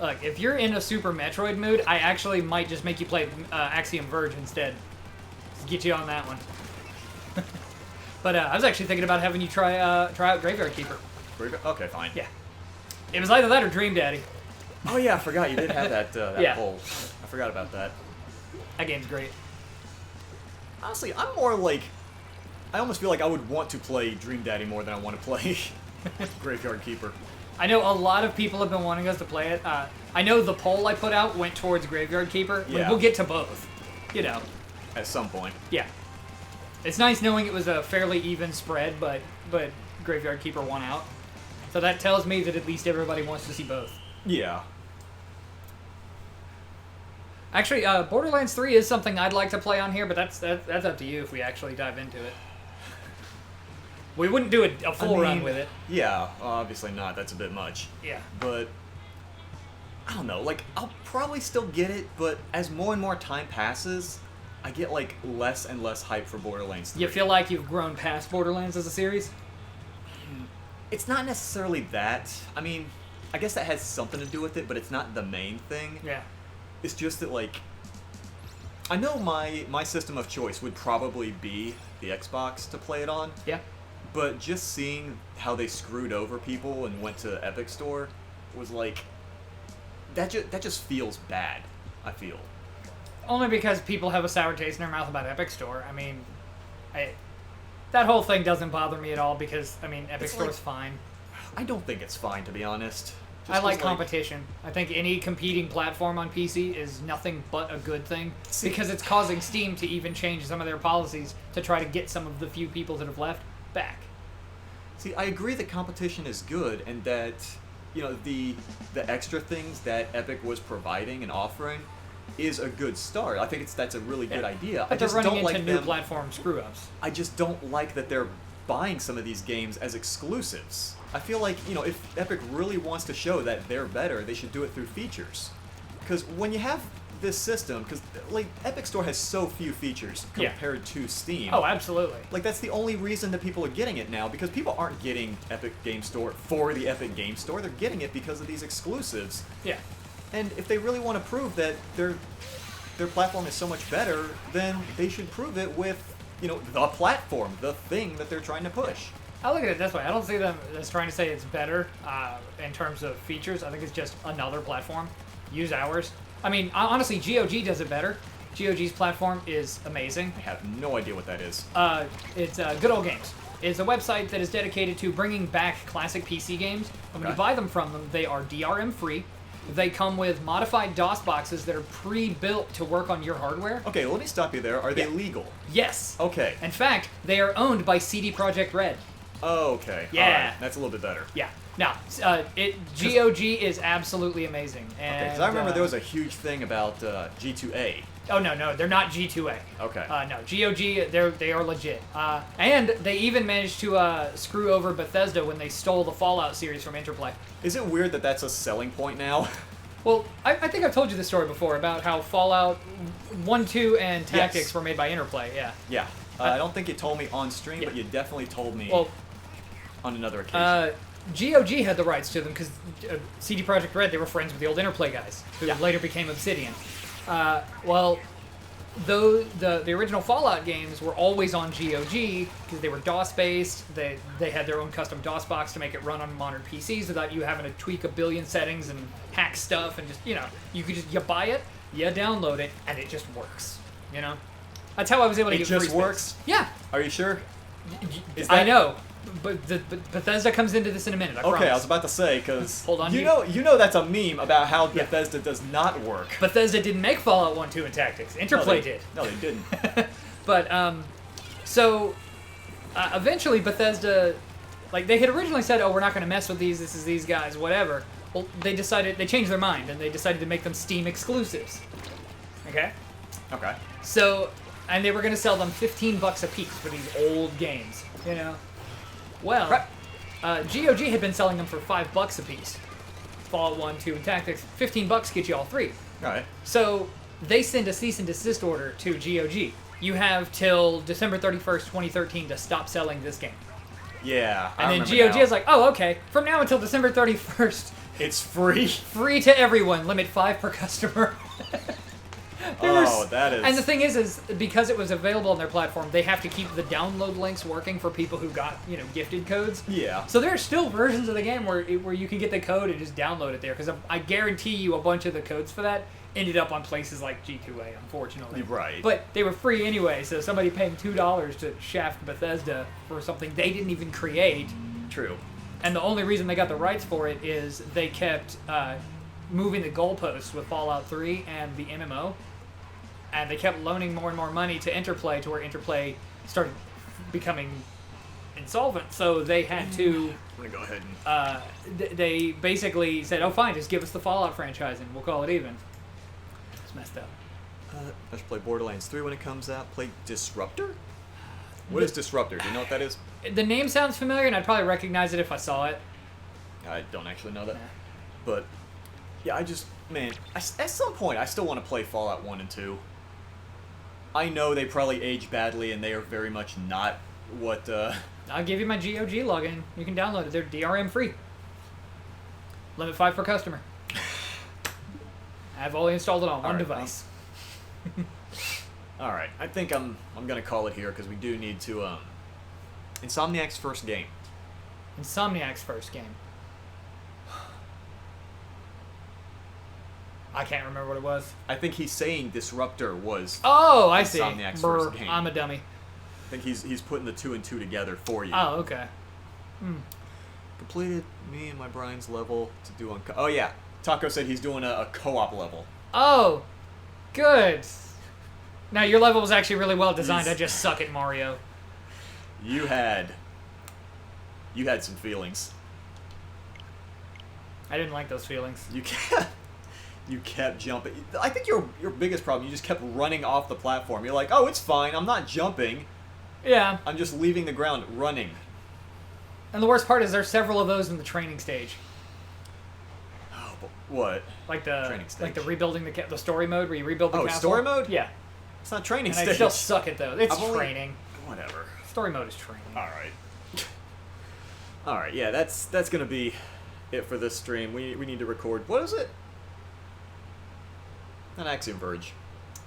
Look, if you're in a Super Metroid mood, I actually might just make you play Axiom Verge instead. Just get you on that one. But I was actually thinking about having you try out Graveyard Keeper. Okay, fine. Yeah. It was either that or Dream Daddy. Oh yeah, I forgot you did have that Yeah. poll. I forgot about that. That game's great. Honestly, I'm more like, I almost feel like I would want to play Dream Daddy more than I want to play Graveyard Keeper. I know a lot of people have been wanting us to play it. I know the poll I put out went towards Graveyard Keeper. Yeah. We'll get to both. You know. At some point. Yeah. It's nice knowing it was a fairly even spread, but Graveyard Keeper won out. So that tells me that at least everybody wants to see both. Yeah. Actually, Borderlands 3 is something I'd like to play on here, but that's up to you if we actually dive into it. We wouldn't do a full run with it. Yeah, obviously not. That's a bit much. Yeah. But, I don't know, like, I'll probably still get it, but as more and more time passes, I get, like, less and less hype for Borderlands 3. You feel like you've grown past Borderlands as a series? It's not necessarily that. I mean, I guess that has something to do with it, but it's not the main thing. Yeah. It's just that, like, I know my system of choice would probably be the Xbox to play it on. Yeah. But just seeing how they screwed over people and went to Epic Store was like, that just feels bad, I feel. Only because people have a sour taste in their mouth about Epic Store. I mean, that whole thing doesn't bother me at all because, I mean, Epic Store's fine. I don't think it's fine, to be honest. I like competition. I think any competing platform on PC is nothing but a good thing because it's causing Steam to even change some of their policies to try to get some of the few people that have left back. See, I agree that competition is good and that, you know, the extra things that Epic was providing and offering is a good start. I think that's a really good idea. But I just they're running don't into like new platform screw-ups. I just don't like that they're buying some of these games as exclusives. I feel like, you know, if Epic really wants to show that they're better, they should do it through features. Because when you have this system, because, like, Epic Store has so few features compared to Steam. Oh, absolutely. Like, that's the only reason that people are getting it now, because people aren't getting Epic Game Store for the Epic Game Store. They're getting it because of these exclusives. Yeah. And if they really want to prove that their platform is so much better, then they should prove it with, you know, the platform, the thing that they're trying to push. I look at it this way. I don't see them as trying to say it's better in terms of features. I think it's just another platform. Use ours. I mean, honestly, GOG does it better. GOG's platform is amazing. I have no idea what that is. It's Good Old Games. It's a website that is dedicated to bringing back classic PC games. And when you buy them from them, they are DRM free. They come with modified DOS boxes that are pre-built to work on your hardware. Okay, let me stop you there. Are they legal? Yes. Okay. In fact, they are owned by CD Projekt Red. Oh, okay. Yeah. All right. That's a little bit better. Yeah. Now, GOG is absolutely amazing. And, Okay, because I remember there was a huge thing about G2A. Oh, no, they're not G2A. Okay. No, GOG, they are legit. And they even managed to screw over Bethesda when they stole the Fallout series from Interplay. Is it weird that that's a selling point now? Well, I think I've told you this story before about how Fallout 1, 2, and Tactics were made by Interplay, yeah. Yeah. I don't think you told me on stream, but you definitely told me on another occasion. GOG had the rights to them because CD Projekt Red, they were friends with the old Interplay guys, who later became Obsidian. Well, though the original Fallout games were always on GOG because they were DOS-based, they had their own custom DOS box to make it run on modern PCs without you having to tweak a billion settings and hack stuff and just, you know, you buy it, you download it, and it just works, you know? That's how I was able to get free space. It just works? Yeah. Are you sure? I know. But Bethesda comes into this in a minute, I promise. I was about to say, because Hold on, you know that's a meme about how Bethesda does not work. Bethesda didn't make Fallout 1, 2, and Tactics. Interplay did. No, they didn't. But, so, eventually Bethesda, like, they had originally said, oh, we're not going to mess with these, this is these guys, whatever. Well, they changed their mind, and they decided to make them Steam exclusives. Okay? Okay. So, and they were going to sell them $15 a piece for these old games, you know? Well, GOG had been selling them for $5 a piece. Fallout 1, 2, and Tactics. $15 get you all three. Alright. So they send a cease and desist order to GOG. You have till December 31st, 2013 to stop selling this game. Yeah, And then GOG is like, oh, okay. From now until December 31st, it's free. free to everyone. Limit 5 per customer. Oh, that is... And the thing is because it was available on their platform, they have to keep the download links working for people who got, gifted codes. Yeah. So there are still versions of the game where you can get the code and just download it there. Because I guarantee you a bunch of the codes for that ended up on places like G2A, unfortunately. Right. But they were free anyway, so somebody paying $2 to shaft Bethesda for something they didn't even create. True. And the only reason they got the rights for it is they kept moving the goalposts with Fallout 3 and the MMO. And they kept loaning more and more money to Interplay to where Interplay started becoming insolvent. So they had to... I'm going to go ahead and... they basically said, oh, fine, just give us the Fallout franchise and we'll call it even. It's messed up. I should play Borderlands 3 when it comes out. Play Disruptor? What is Disruptor? Do you know what that is? The name sounds familiar, and I'd probably recognize it if I saw it. I don't actually know that. Nah. But, yeah, at some point, I still want to play Fallout 1 and 2. I know they probably age badly, and they are very much not what, I'll give you my GOG login. You can download it. They're DRM free. Limit 5 per customer. I've only installed it on one device. Alright, I think I'm gonna call it here, because we do need to, Insomniac's first game. Insomniac's first game. I can't remember what it was. I think he's saying Disruptor was Oh, I see. Insomniac's first game. I'm a dummy. I think he's putting the 2 and 2 together for you. Oh, okay. Completed me and my Brian's level to do on... Oh, yeah. Taco said he's doing a co-op level. Oh, good. Now, your level was actually really well designed. He's- I just suck at Mario. You had some feelings. I didn't like those feelings. You kept jumping. I think your biggest problem, you just kept running off the platform. You're like, oh, it's fine. I'm not jumping. Yeah. I'm just leaving the ground, running. And the worst part is there's several of those in the training stage. Oh, but what? Like the Training stage. like the rebuilding the story mode where you rebuild the castle. Story mode? Yeah. It's not training And stage. I still suck at those. It's I've only- training. Whatever. Story mode is training. All right. All right. Yeah, that's gonna be it for this stream. We need to record. What is it? An Axiom Verge.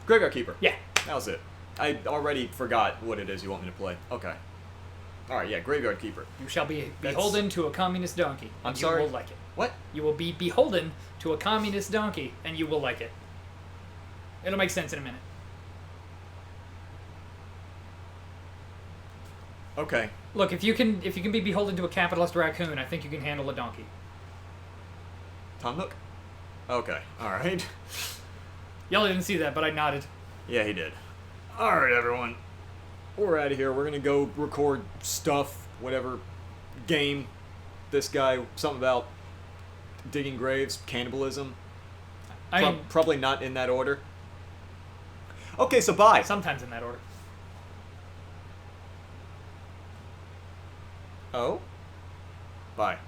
Graveyard Keeper. Yeah. That was it. I already forgot what it is you want me to play. Okay. All right. Yeah, Graveyard Keeper. You shall be beholden to a communist donkey. I'm and sorry? You will like it. What? You will be beholden to a communist donkey, and you will like it. It'll make sense in a minute. Okay. Look, if you can be beholden to a capitalist raccoon, I think you can handle a donkey. Tom Nook? Okay. All right. Y'all didn't see that, but I nodded. Yeah, he did. All right, everyone. We're out of here. We're going to go record stuff, whatever game. This guy, something about digging graves, cannibalism. I mean, Probably not in that order. Okay, so bye. sometimes in that order. Oh? Bye.